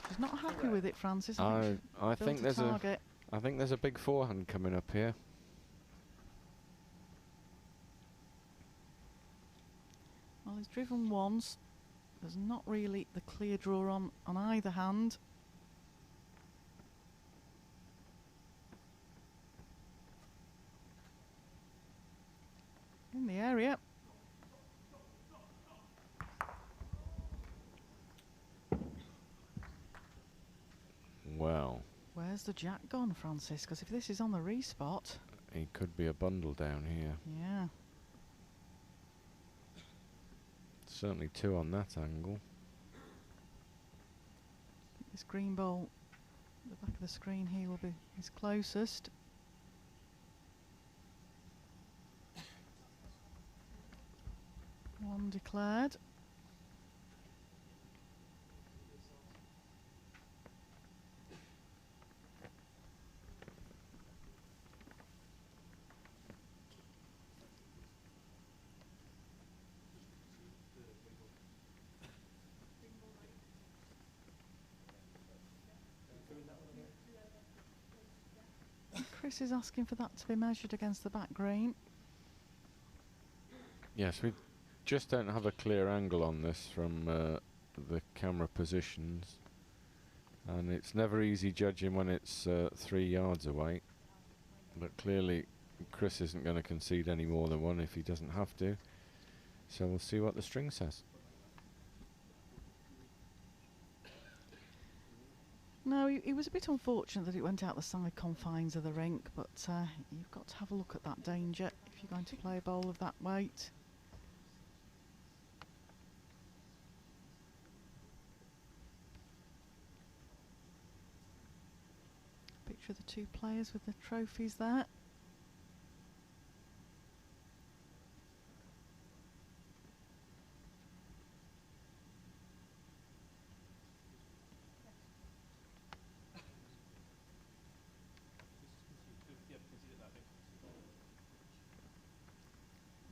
She's not happy with it, Francis. I think there's a big forehand coming up here. Well, he's driven once. There's not really the clear draw on either hand. In the area. Well. Where's the jack gone, Francis? Because if this is on the respot... He could be a bundle down here. Yeah. Certainly 2 on that angle. This green ball, the back of the screen here, will be his closest. One declared. Chris is asking for that to be measured against the back green. Yes, we just don't have a clear angle on this from the camera positions, and it's never easy judging when it's 3 yards away, but clearly Chris isn't going to concede any more than 1 if he doesn't have to, so we'll see what the string says. No, he was a bit unfortunate that it went out the side confines of the rink, but you've got to have a look at that danger if you're going to play a bowl of that weight. Picture of the 2 players with the trophies there.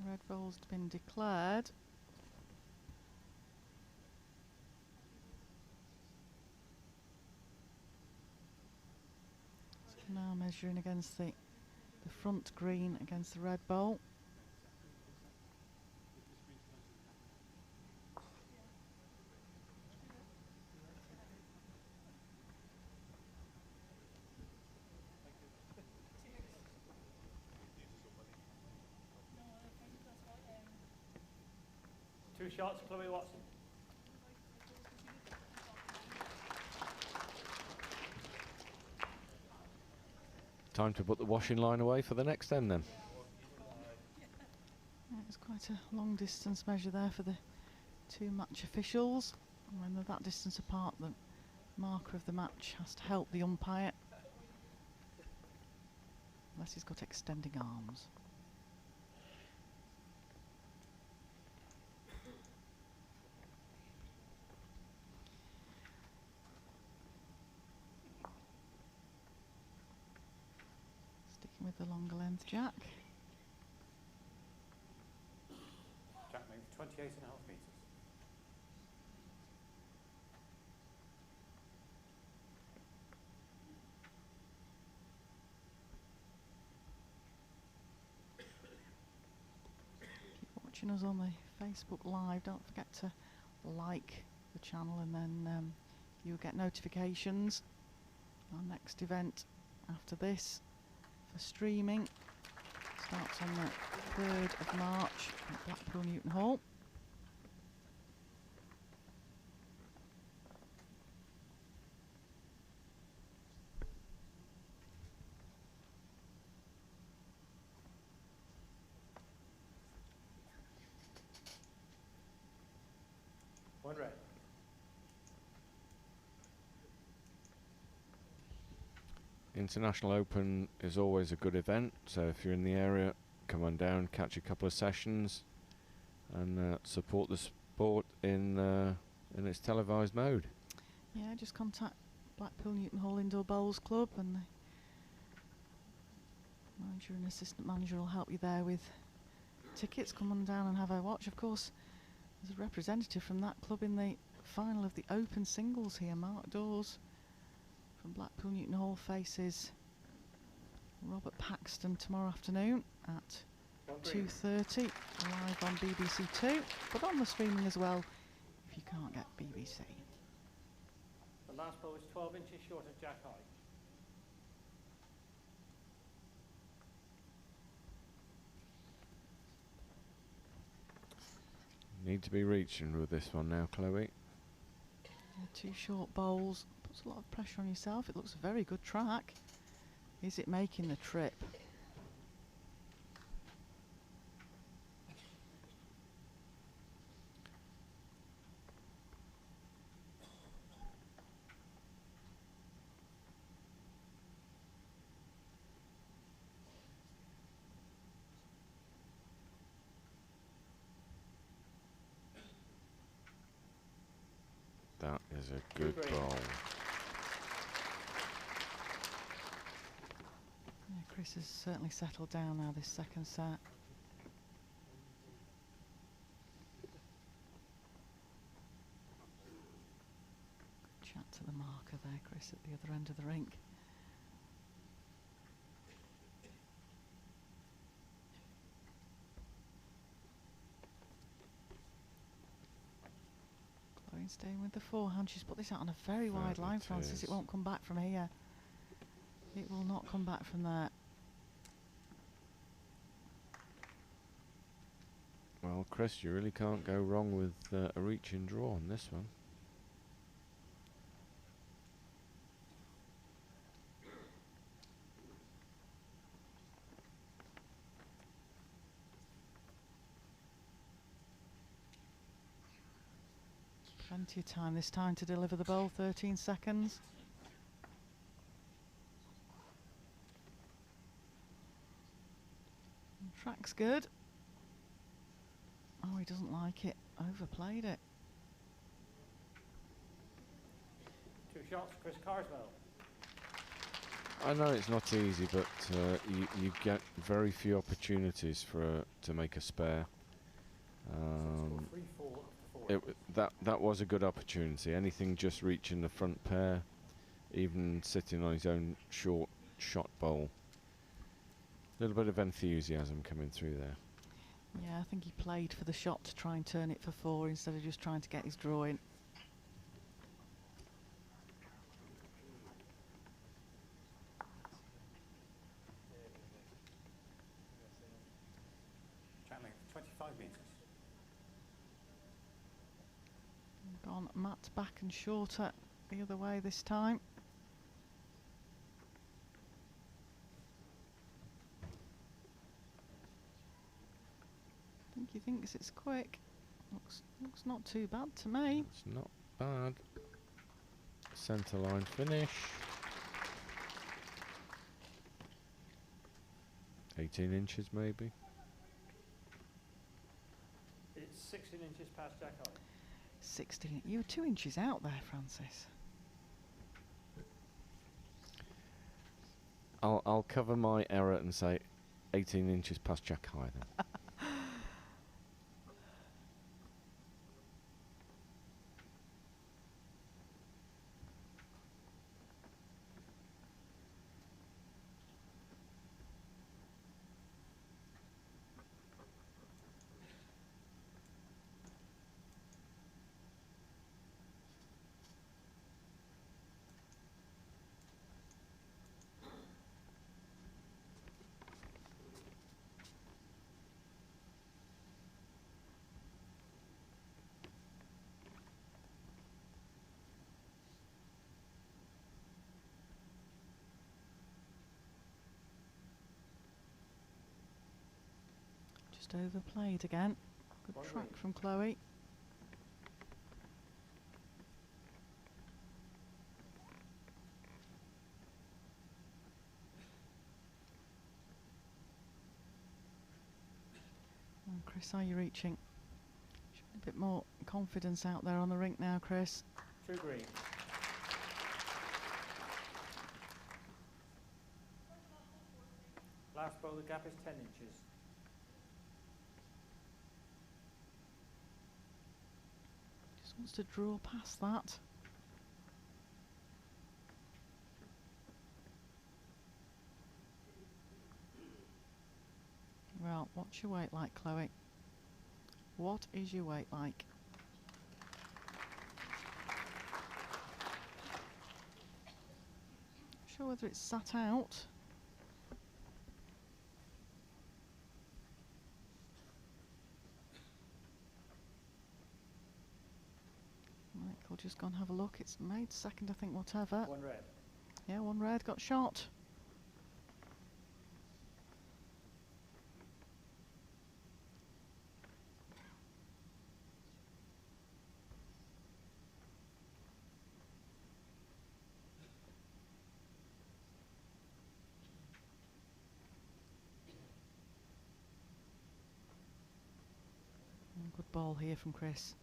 Red ball's been declared. So now measuring against the front green against the red ball. Two shots, Chloe Watson. Time to put the washing line away for the next end then. Yeah, it's quite a long distance measure there for the 2 match officials. And when they're that distance apart, the marker of the match has to help the umpire. Unless he's got extending arms. With the longer length jack. Jack move 28.5 metres. Keep watching us on the Facebook Live. Don't forget to like the channel, and then you'll get notifications. Our next event after this for streaming starts on the 3rd of March at Blackpool Newton Hall. When ready. International Open is always a good event, so if you're in the area, come on down, catch a couple of sessions, and support the sport in its televised mode. Yeah, just contact Blackpool Newton Hall Indoor Bowls Club, and the manager and assistant manager will help you there with tickets. Come on down and have a watch. Of course, there's a representative from that club in the final of the Open Singles here. Mark Dawes from Blackpool Newton Hall faces Robert Paxton tomorrow afternoon at 2:30 live on BBC Two, but on the streaming as well if you can't get BBC. The last ball is 12 inches short of jack high. Need to be reaching with this one now, Chloe. Yeah, 2 short bowls puts a lot of pressure on yourself. It looks a very good track. Is it making the trip? That is a good ball. Yeah, Chris has certainly settled down now this second set. Good chat to the marker there, Chris, at the other end of the rink. Chloe staying with the forehand. She's put this out on a very wide line, Francis. It won't come back from here. It will not come back from there. Well, Chris, you really can't go wrong with a reaching draw on this one. Plenty of time this time to deliver the bowl, 13 seconds. Track's good. Oh, he doesn't like it. Overplayed it. 2 shots, Chris Carswell. I know it's not easy, but you get very few opportunities to make a spare. That was a good opportunity. Anything just reaching the front pair, even sitting on his own short shot bowl. A little bit of enthusiasm coming through there. Yeah, I think he played for the shot to try and turn it for 4 instead of just trying to get his draw in. Track length 25 metres. Gone Matt back and shorter the other way this time. I think he thinks it's quick. Looks not too bad to me. It's not bad. Centre line finish. 18 inches maybe. It's 16 inches past jack high. 16. You were 2 inches out there, Francis. I'll cover my error and say 18 inches past jack high then. Just overplayed again. Good track from Chloe. And Chris, are you reaching? A bit more confidence out there on the rink now, Chris. Through green. Last bowl, the gap is 10 inches. Just wants to draw past that. Well, what's your weight like, Chloe? What is your weight like? Not sure whether it's sat out. Right, we'll just go and have a look. It's made second, I think, whatever. One red. Yeah, one red got shot. Good ball here from Chris.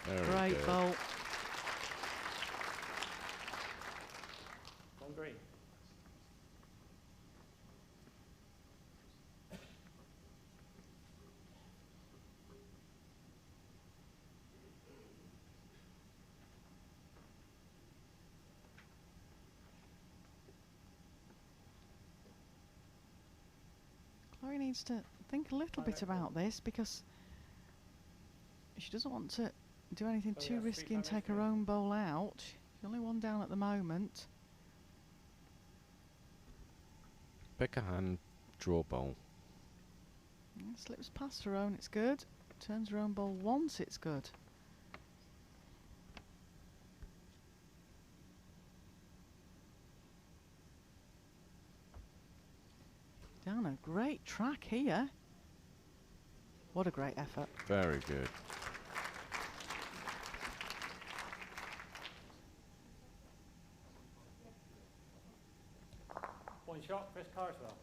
Very Great good. ball. One green. Chloe needs to think a little bit about this because she doesn't want to do anything Oh, too yes, risky and 3-5 take her green. own bowl out. She's only one down at the moment. Pick a hand, draw bowl. Slips past her own, it's good. Turns her own bowl once, it's good. Down a great track here. What a great effort. Very good. One shot, Chris Carswell.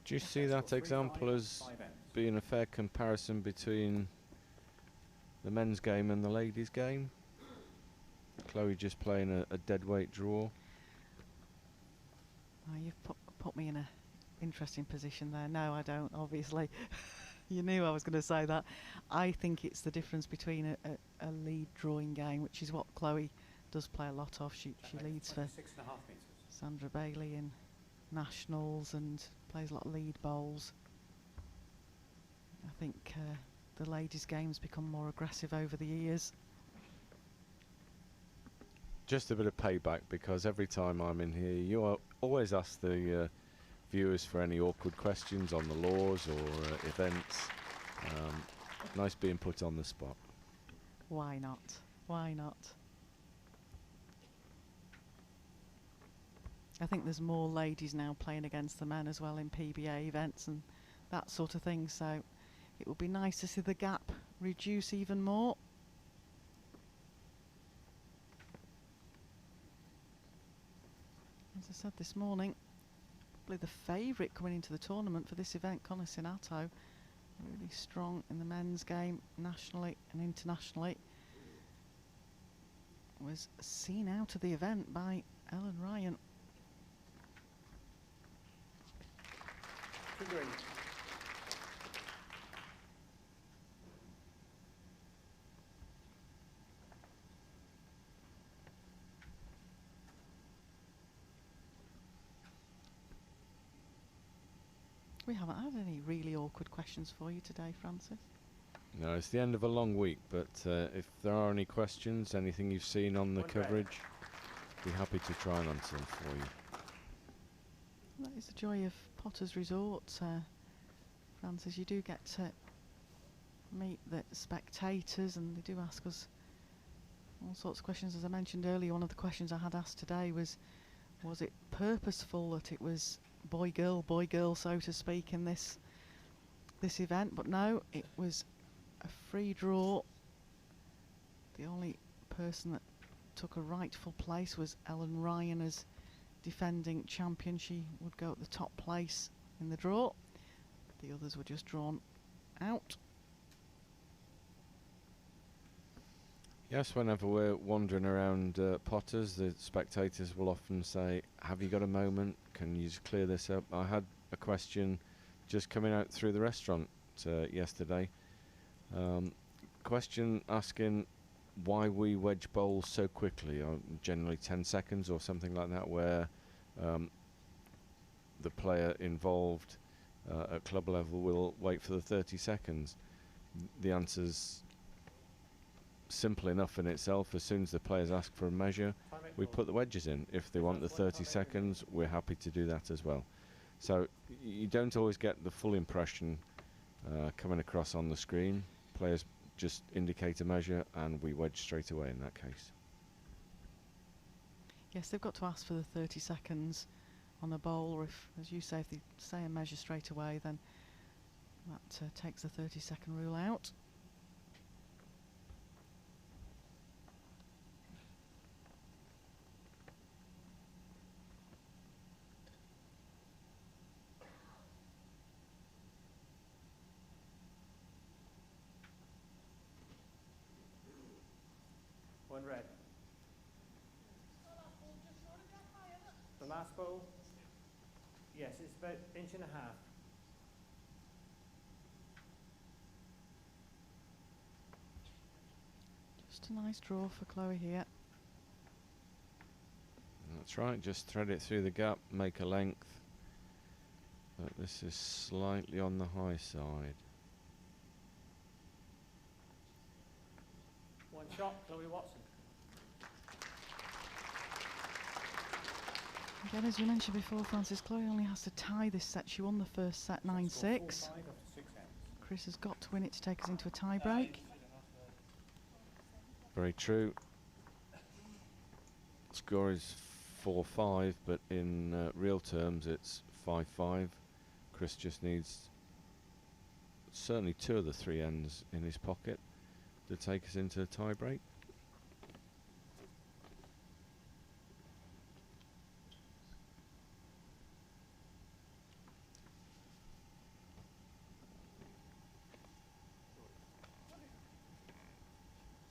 Do you see that example as being a fair comparison between the men's game and the ladies' game? Chloe just playing a dead weight draw. Oh, you've put me in a interesting position there. No, I don't, obviously. You knew I was going to say that. I think it's the difference between a lead drawing game, which is what Chloe does play a lot of. She leads for 6.5 metres. Sandra Bailey in nationals and plays a lot of lead bowls. I think the ladies' game's become more aggressive over the years. Just a bit of payback, because every time I'm in here, you always ask the viewers for any awkward questions on the laws or events. Nice being put on the spot. Why not? Why not? I think there's more ladies now playing against the men as well in PBA events and that sort of thing, so it would be nice to see the gap reduce even more. As I said this morning, probably the favourite coming into the tournament for this event, Connor Sinato, really strong in the men's game nationally and internationally, was seen out of the event by Ellen Ryan. Two green. We haven't had any really awkward questions for you today, Francis. No, it's the end of a long week, but if there are any questions, anything you've seen on the One red. coverage, be happy to try and answer them for you. That is the joy of Potter's Resort, Francis. You do get to meet the spectators and they do ask us all sorts of questions. As I mentioned earlier, one of the questions I had asked today was it purposeful that it was boy girl, so to speak, in this event? But no, it was a free draw. The only person that took a rightful place was Ellen Ryan as defending champion. She would go at the top place in the draw. The others were just drawn out. Yes, whenever we're wandering around Potters, the spectators will often say, have you got a moment? Can you just clear this up? I had a question just coming out through the restaurant yesterday. Question asking why we wedge bowls so quickly, generally 10 seconds or something like that, where the player involved at club level will wait for the 30 seconds. The answer's simple enough in itself. As soon as the players ask for a measure, we put the wedges in. If they want the 30 seconds, we're happy to do that as well. So you don't always get the full impression coming across on the screen. Players just indicate a measure and we wedge straight away in that case. Yes, they've got to ask for the 30 seconds on a bowl, or if, as you say, if they say a measure straight away, then that takes the 30-second rule out. One red. The last bowl? Yes, it's about 1.5 inches. Just a nice draw for Chloe here. That's right, just thread it through the gap, make a length. But this is slightly on the high side. One shot, Chloe Watson. Again, as you mentioned before, Francis, Chloe only has to tie this set. She won the first set 9-6. Chris has got to win it to take us into a tie break. Very true. Score is 4-5, but in real terms it's 5-5. Chris just needs certainly 2 of the 3 ends in his pocket to take us into a tie break.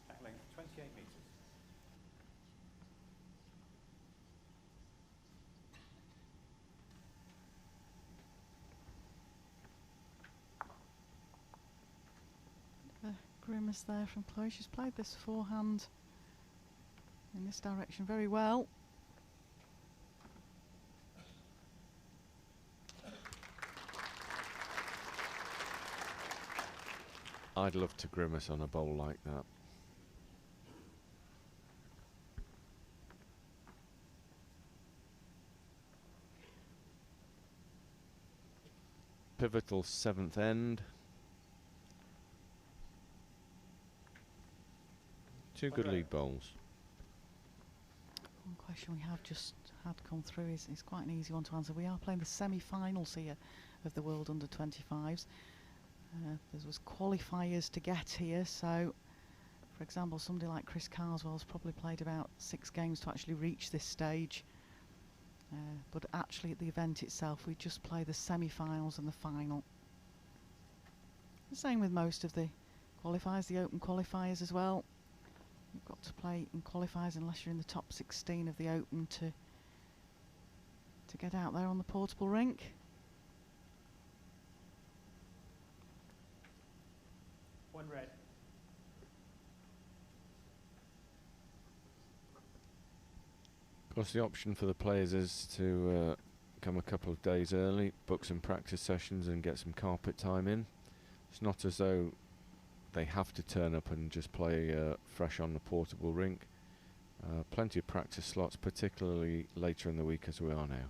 At length 28 metres. Grimace there from Chloe. She's played this forehand in this direction very well. I'd love to grimace on a bowl like that. Pivotal 7th end. 2 good lead bowls. One question we have just had come through is quite an easy one to answer. We are playing the semi-finals here of the World Under 25s. There was qualifiers to get here, so for example somebody like Chris Carswell's probably played about 6 games to actually reach this stage, but actually at the event itself we just play the semi-finals and the final. The same with most of the qualifiers, the Open qualifiers as well. You've got to play in qualifiers unless you're in the top 16 of the Open to get out there on the portable rink. One red. Of course, the option for the players is to come a couple of days early, book some practice sessions and get some carpet time in. It's not as though they have to turn up and just play fresh on the portable rink. Plenty of practice slots, particularly later in the week as we are now.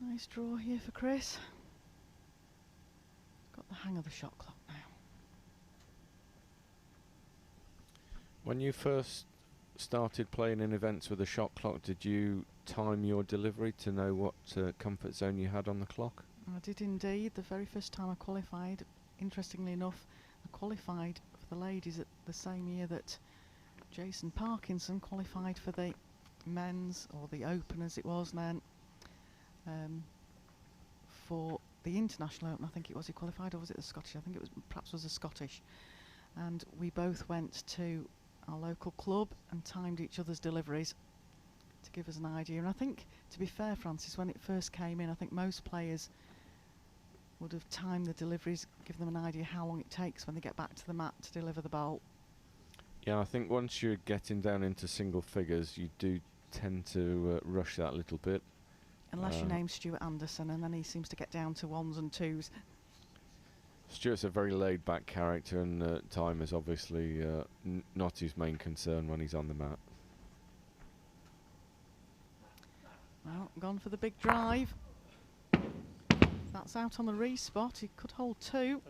Nice draw here for Chris. hang of the shot clock now. When you first started playing in events with a shot clock, did you time your delivery to know what comfort zone you had on the clock? I did indeed. The very first time I qualified, interestingly enough, I qualified for the ladies at the same year that Jason Parkinson qualified for the men's, or the Open as it was then, for the International Open. I think it was he qualified, or was it the Scottish? I think it was, perhaps was the Scottish. And we both went to our local club and timed each other's deliveries to give us an idea. And I think, to be fair, Francis, when it first came in, I think most players would have timed the deliveries, give them an idea how long it takes when they get back to the mat to deliver the bowl. Yeah, I think once you're getting down into single figures, you do tend to rush that a little bit. Unless your name's Stuart Anderson, and then he seems to get down to ones and twos. Stuart's a very laid-back character, and time is obviously not his main concern when he's on the mat. Well, gone for the big drive. That's out on the respot. He could hold two.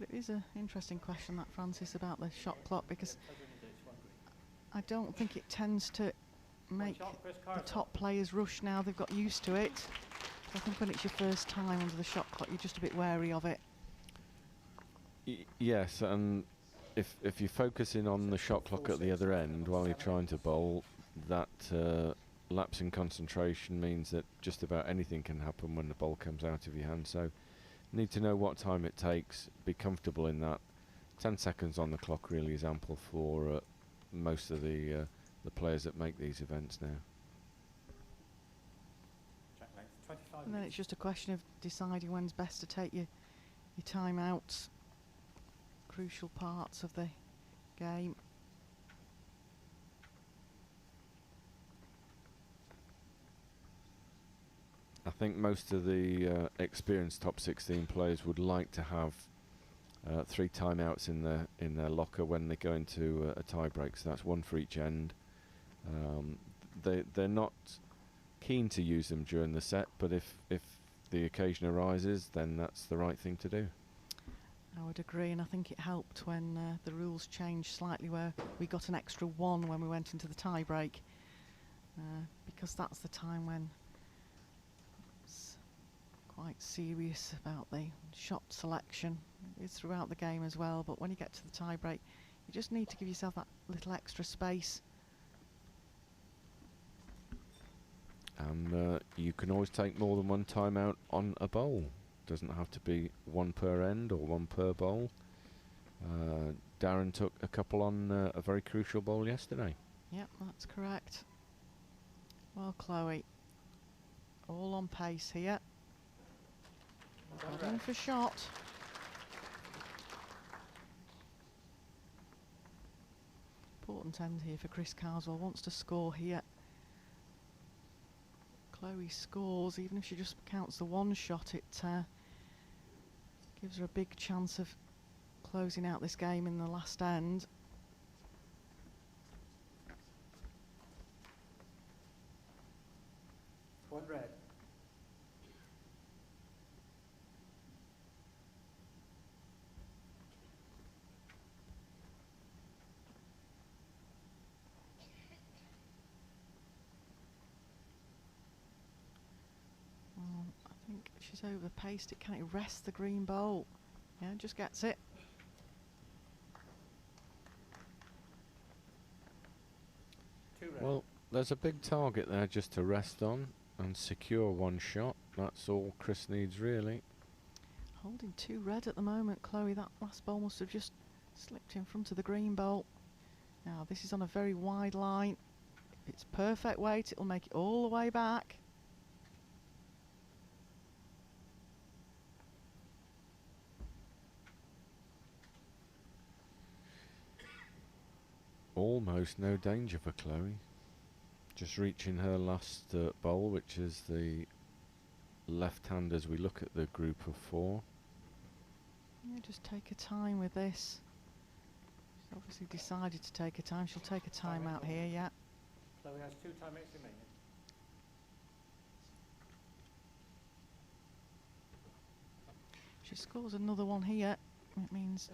But it is an interesting question, that, Francis, about the shot clock, because I don't think it tends to make the top players rush now. They've got used to it. I think when it's your first time under the shot clock, you're just a bit wary of it. Yes, and if you're focusing on the shot clock at the other end while you're trying to bowl, that lapse in concentration means that just about anything can happen when the ball comes out of your hand. So you need to know what time it takes, be comfortable in that. 10 seconds on the clock really is ample for most of the players that make these events now. And then it's just a question of deciding when's best to take your time out. Crucial parts of the game. I think most of the experienced top 16 players would like to have 3 timeouts in their locker when they go into a tie break. So that's one for each end. They're not keen to use them during the set, but if the occasion arises, then that's the right thing to do. I would agree, and I think it helped when the rules changed slightly, where we got an extra 1 when we went into the tie break, because that's the time when it's quite serious about the shot selection. It is throughout the game as well, but when you get to the tie break, you just need to give yourself that little extra space. And you can always take more than 1 timeout on a bowl. Doesn't have to be 1 per end or 1 per bowl. Darren took a couple on a very crucial bowl yesterday. Yep, that's correct. Well, Chloe, all on pace here. Going for shot. Important end here for Chris Carswell. Wants to score here. Chloe scores, even if she just counts the 1 shot, it gives her a big chance of closing out this game in the last end. One red. I think she's overpaced it. Can it rest the green bowl? Yeah, just gets it. Well, there's a big target there just to rest on and secure 1 shot. That's all Chris needs, really. Holding 2 red at the moment, Chloe. That last bowl must have just slipped in front of the green bowl. Now, this is on a very wide line. If it's perfect weight, it'll make it all the way back. Almost no danger for Chloe. Just reaching her last bowl, which is the left hand as we look at the group of 4. Yeah, just take her time with this. She's obviously decided to take her time. She'll take a time out here, yeah. Chloe has 2 timeouts remaining. She scores another one here. It means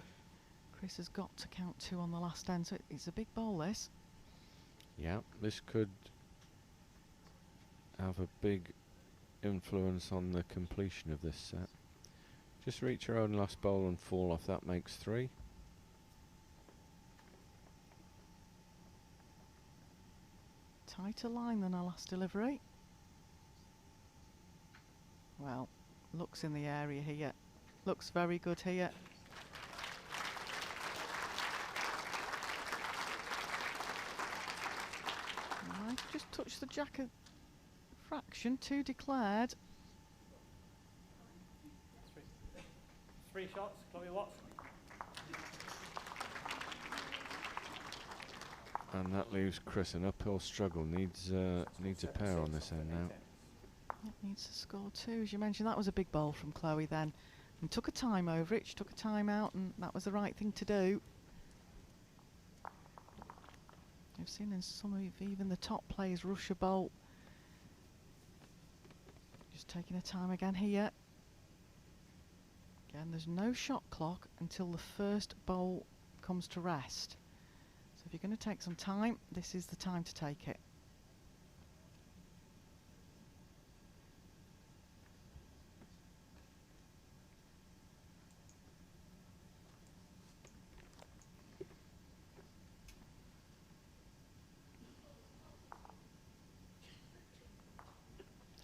Chris has got to count 2 on the last end, so it's a big bowl, this. Yeah, this could have a big influence on the completion of this set. Just reach her own last bowl and fall off, that makes 3. Tighter line than our last delivery. Well, looks in the area here. Looks very good here. I've just touched the jack a fraction, 2 declared. 3 shots, Chloe Watts. And that leaves Chris an uphill struggle. Needs a pair on this end now. It needs to score 2, as you mentioned. That was a big bowl from Chloe then. And took a time over it. She took a time out, and that was the right thing to do. I've seen in some of even the top players rush a bowl. Just taking a time again here. Again, there's no shot clock until the first bowl comes to rest. So if you're going to take some time, this is the time to take it.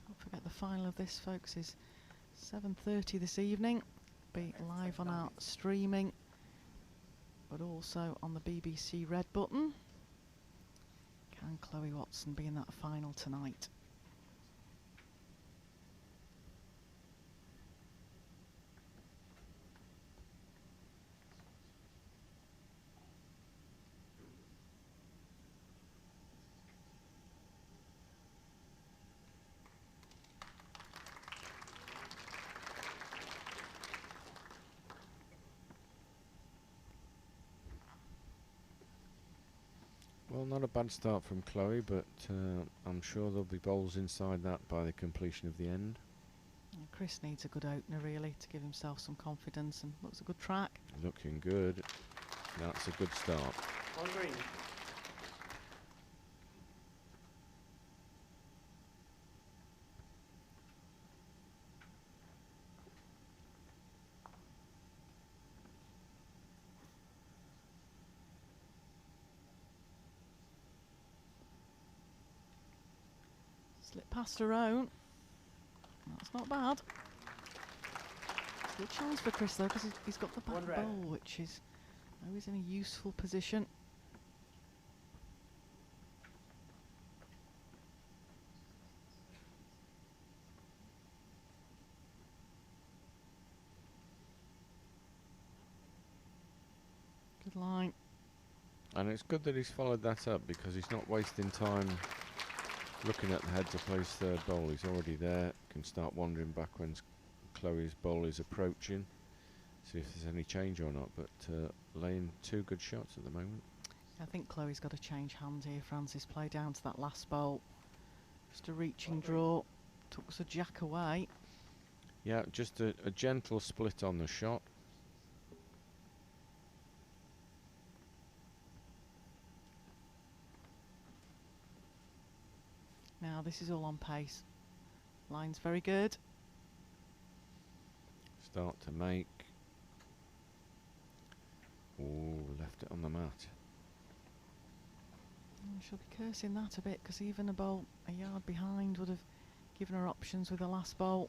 Don't forget the final of this, folks, is 7:30 this evening. Be live on our streaming, but also on the BBC Red button. Can Chloe Watson be in that final tonight? Well, not a bad start from Chloe, but I'm sure there'll be bowls inside that by the completion of the end. And Chris needs a good opener, really, to give himself some confidence, and looks a good track. Looking good. That's a good start. 1 green. Slip past her own. That's not bad. It's a good chance for Chris, though, because he's got the back One red. bowl, which is always in a useful position. Good line. And it's good that he's followed that up, because he's not wasting time looking at the head to place third bowl. He's already there. Can start wandering back when Chloe's bowl is approaching. See if there's any change or not. But laying 2 good shots at the moment. I think Chloe's got to change hand here. Francis play down to that last bowl. Just a reaching draw. Took the jack away. Yeah, just a gentle split on the shot. Now this is all on pace. Line's very good. Start to make. Oh, left it on the mat. She'll be cursing that a bit, because even a bowl a yard behind would have given her options with the last bowl.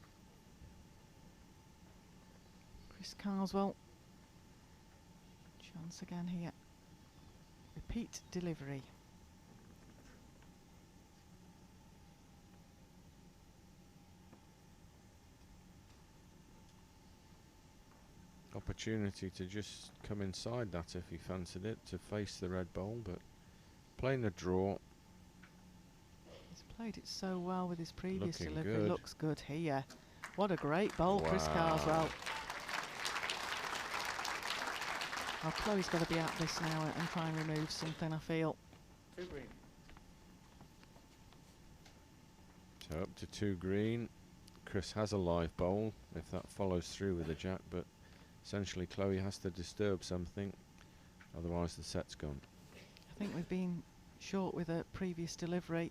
Chris Carswell. Chance again here. Repeat delivery. Opportunity to just come inside that if he fancied it, to face the red bowl, but playing the draw. He's played it so well with his previous Looking delivery. good. Looks good here. What a great bowl, Chris Wow. Carswell. Oh, Chloe's got to be at this now and try and remove something, I feel. 2 green. So up to 2 green. Chris has a live bowl if that follows through with the jack, but essentially Chloe has to disturb something, otherwise the set's gone. I think we've been short with a previous delivery.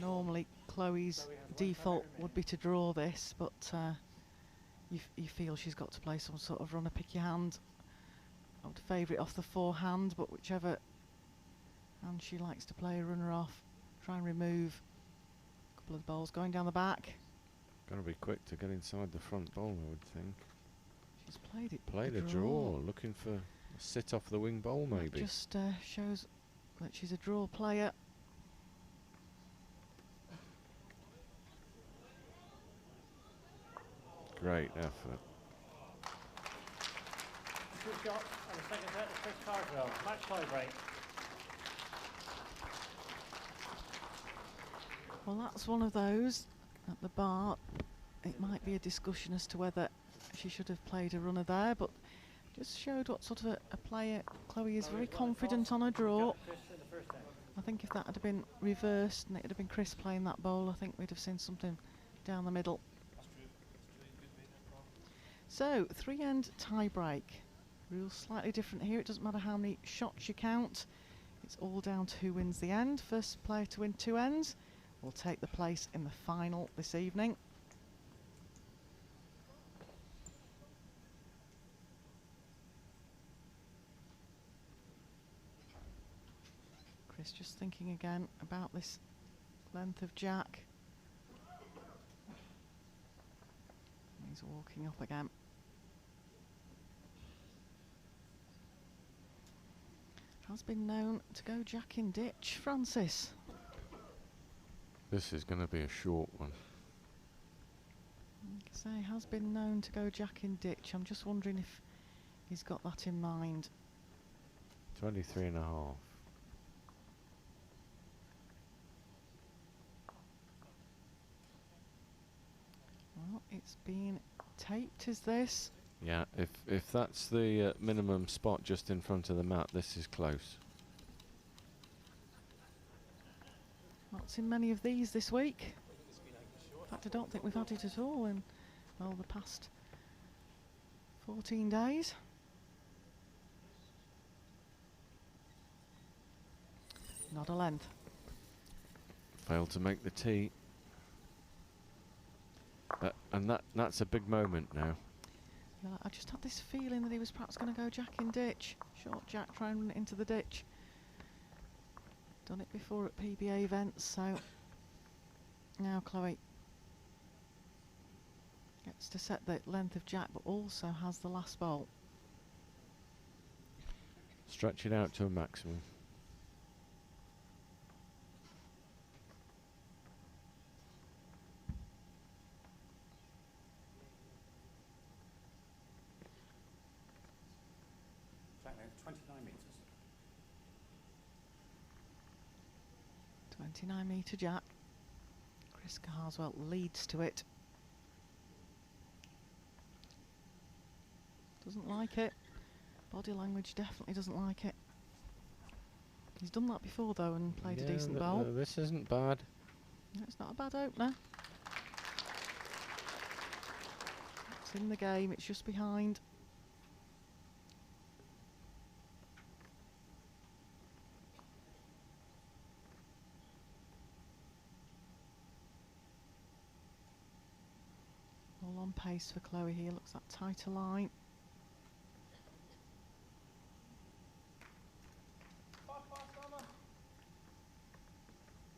Normally Chloe's default would be to draw this, but you feel she's got to play some sort of runner pick your hand. I would favour it off the forehand, but whichever hand she likes to play a runner off, try and remove a couple of the balls going down the back. Got to be quick to get inside the front bowl, I would think. She's played it. Played a draw, looking for a sit off the wing bowl maybe. That just shows that she's a draw player. Great effort. Good shot, and the second set is Chris Carswell. Match tie break. Well, that's one of those at the bar. It might be a discussion as to whether she should have played a runner there, but just showed what sort of a player Chloe is. Very confident on a draw. I think if that had been reversed and it had been Chris playing that bowl, I think we'd have seen something down the middle. So, 3-end tie break. Rules slightly different here. It doesn't matter how many shots you count. It's all down to who wins the end. First player to win 2 ends will take the place in the final this evening. Chris just thinking again about this length of jack. He's walking up again. Has been known to go jack in ditch, Francis. This is going to be a short one. Like I say, has been known to go jack in ditch. I'm just wondering if he's got that in mind. 23.5. Well, it's been taped, is this? Yeah, if that's the minimum spot just in front of the mat, this is close. Not seen many of these this week. In fact, I don't think we've had it at all in, well, the past 14 days. Not a length. Failed to make the tee. And that's a big moment now. Yeah, I just had this feeling that he was perhaps going to go jack in ditch. Short jack, try and run it into the ditch. Done it before at PBA events, so now Chloe gets to set the length of jack, but also has the last bolt. Stretch it out to a maximum. Track length 29 metres. 29-metre jack. Chris Carswell leads to it. Doesn't like it. Body language definitely doesn't like it. He's done that before though and played a decent bowl. This isn't bad. No, it's not a bad opener. It's in the game, it's just behind. All on pace for Chloe here, looks that tighter line.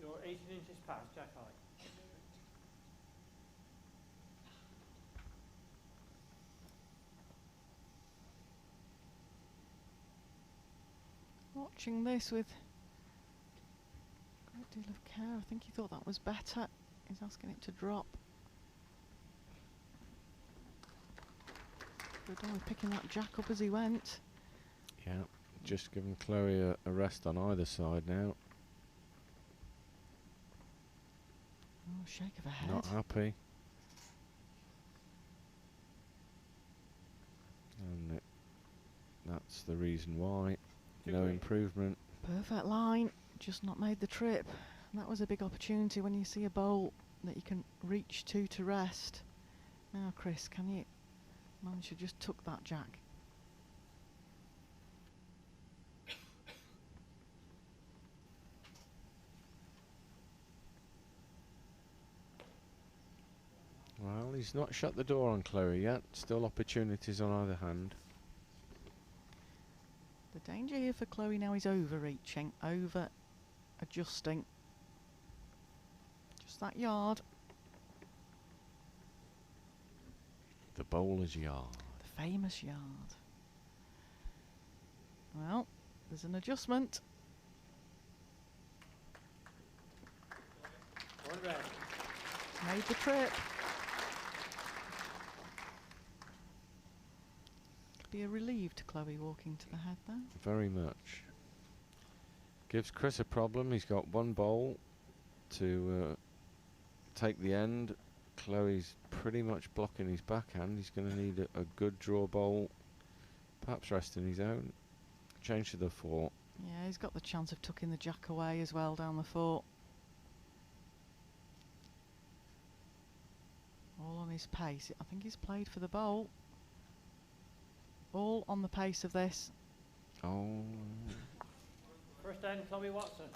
You're 18 inches past jack high. Watching this with a great deal of care. I think he thought that was better. He's asking it to drop. Good on with picking that jack up as he went. Yeah, just giving Chloe a rest on either side now. Oh, shake of a head. Not happy. And that's the reason why. No improvement. Perfect line, just not made the trip. And that was a big opportunity when you see a bowl that you can reach to rest. Now, Chris, can you manage to just tuck that jack? Well, he's not shut the door on Chloe yet. Still opportunities on either hand. The danger here for Chloe now is overreaching, over adjusting. Just that yard. The bowler's yard. The famous yard. Well, there's an adjustment. One red. Made the trip. Could be a relieved Chloe walking to the head there. Very much. Gives Chris a problem. He's got one bowl to take the end. Chloe's pretty much blocking his backhand. He's going to need a good draw bowl. Perhaps resting his own. Change to the 4. Yeah, he's got the chance of tucking the jack away as well down the 4. All on his pace. I think he's played for the bowl. All on the pace of this. Oh. First end, Chloe Watson.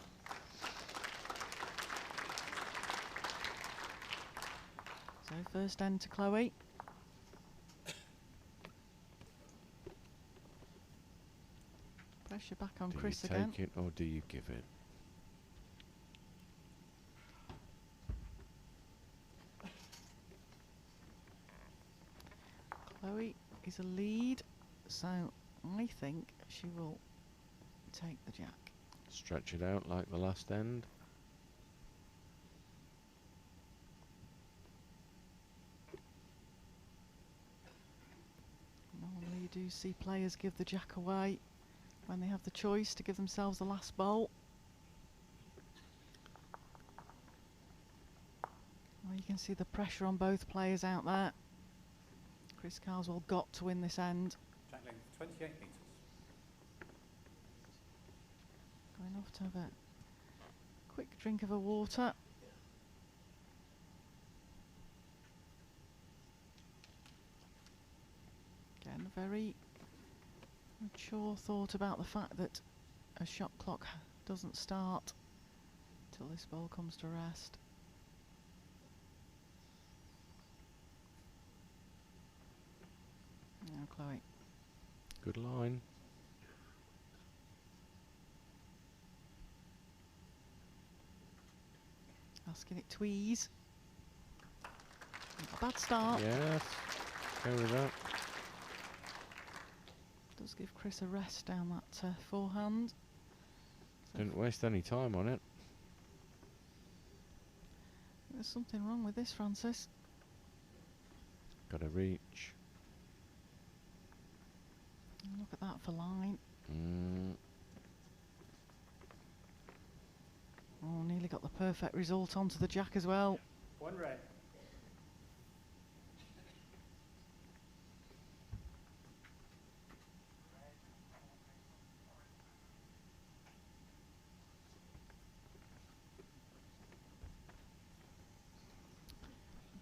So first end to Chloe. Pressure back on Chris Do you again. take it or do you give it? Chloe is a lead, so I think she will take the jack. Stretch it out like the last end. Normally you do see players give the jack away when they have the choice to give themselves the last bowl. Well, you can see the pressure on both players out there. Chris Carswell got to win this end. Jack length 28 metres. Going off to have a quick drink of a water. Again, very mature thought about the fact that a shot clock doesn't start till this ball comes to rest. Now Chloe. Good line. Asking it to ease. Not a bad start. Yes. Go with that. Does give Chris a rest down that forehand. So Didn't waste any time on it. there's something wrong with this, Francis. Got to reach. Look at that for line. Oh, nearly got the perfect result onto the jack as well. One red.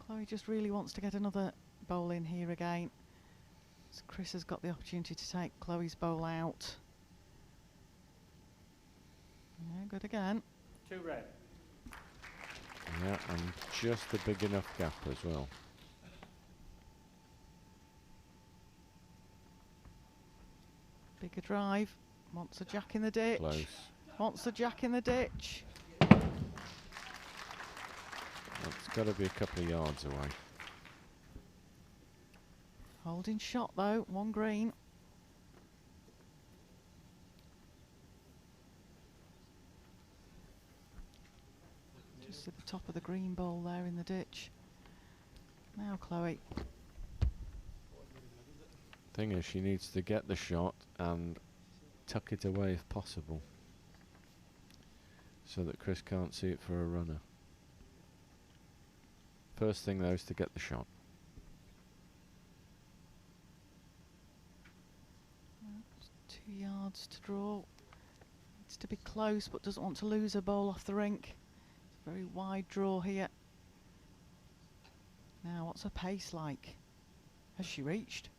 Chloe just really wants to get another bowl in here again. So Chris has got the opportunity to take Chloe's bowl out. Yeah, good again. 2 red. Yeah, and just a big enough gap as well. Bigger drive. Wants a jack in the ditch. Close. Wants a jack in the ditch. It's got to be a couple of yards away. Holding shot though, 1 green. Just at the top of the green bowl there in the ditch. Now Chloe. Thing is, she needs to get the shot and tuck it away if possible, so that Chris can't see it for a runner. First thing though is to get the shot. Just 2 yards to draw. Needs to be close but doesn't want to lose a bowl off the rink. It's a very wide draw here. Now, what's her pace like? Has she reached?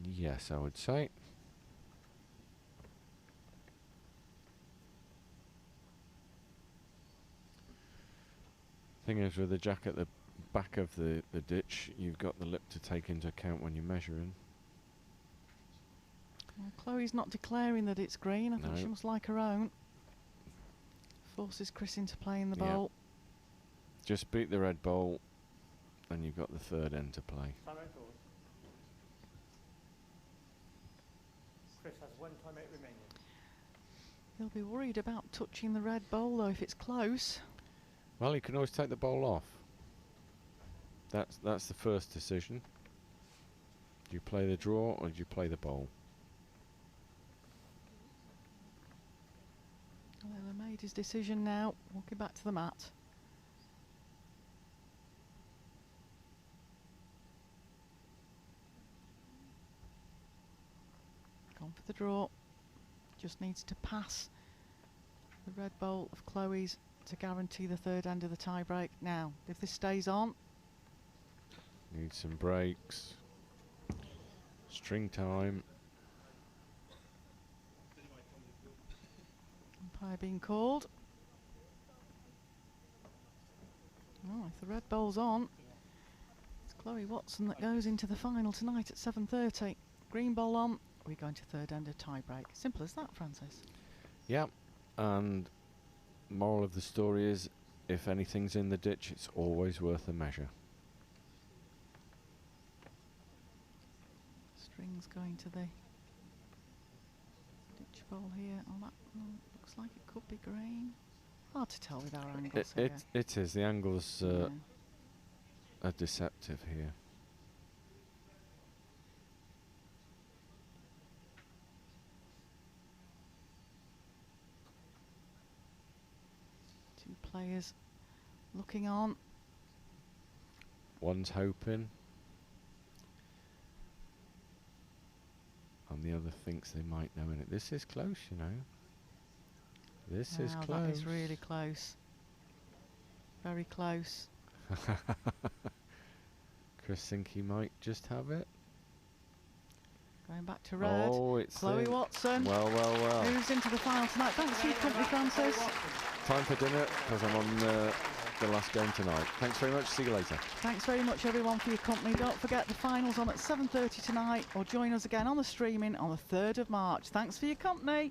Yes, I would say. Thing is, with the jack at the back of the ditch, you've got the lip to take into account when you're measuring. Well, Chloe's not declaring that it's green. I think she No. must like her own. Forces Chris into playing the Yeah. bowl. Just beat the red bowl, and you've got the third end to play. Time outdoors. Chris has 1 time out remaining. He'll be worried about touching the red bowl though if it's close. Well, you can always take the bowl off. That's the first decision. Do you play the draw or do you play the bowl? Well, made his decision now. Walking back to the mat. Gone for the draw. Just needs to pass the red bowl of Chloe's to guarantee the third end of the tie break. Now, if this stays on, Need some breaks. String time. umpire being called. Oh, if the red bowl's on, it's Chloe Watson that goes into the final tonight at 7:30. Green bowl on, we're going to third end of tie break. Simple as that, Francis. Yeah, and moral of the story is, if anything's in the ditch, it's always worth a measure. Strings going to the ditch bowl here. Oh, that looks like it could be green. Hard to tell with our angles here. It is. The angles Yeah. are deceptive here. Two players looking on. One's hoping, and the other thinks they might know in it. This is close, you know. This is Wow, close. that is really close. Very close. Chris think he might just have it. Going back to red. Oh, it's Chloe in. Watson Well. moves into the final tonight. Thanks for your company, Francis. Time for dinner, because I'm on the last game tonight. Thanks very much. See you later. Thanks very much, everyone, for your company. Don't forget the finals on at 7:30 tonight, or join us again on the streaming on the 3rd of March. Thanks for your company.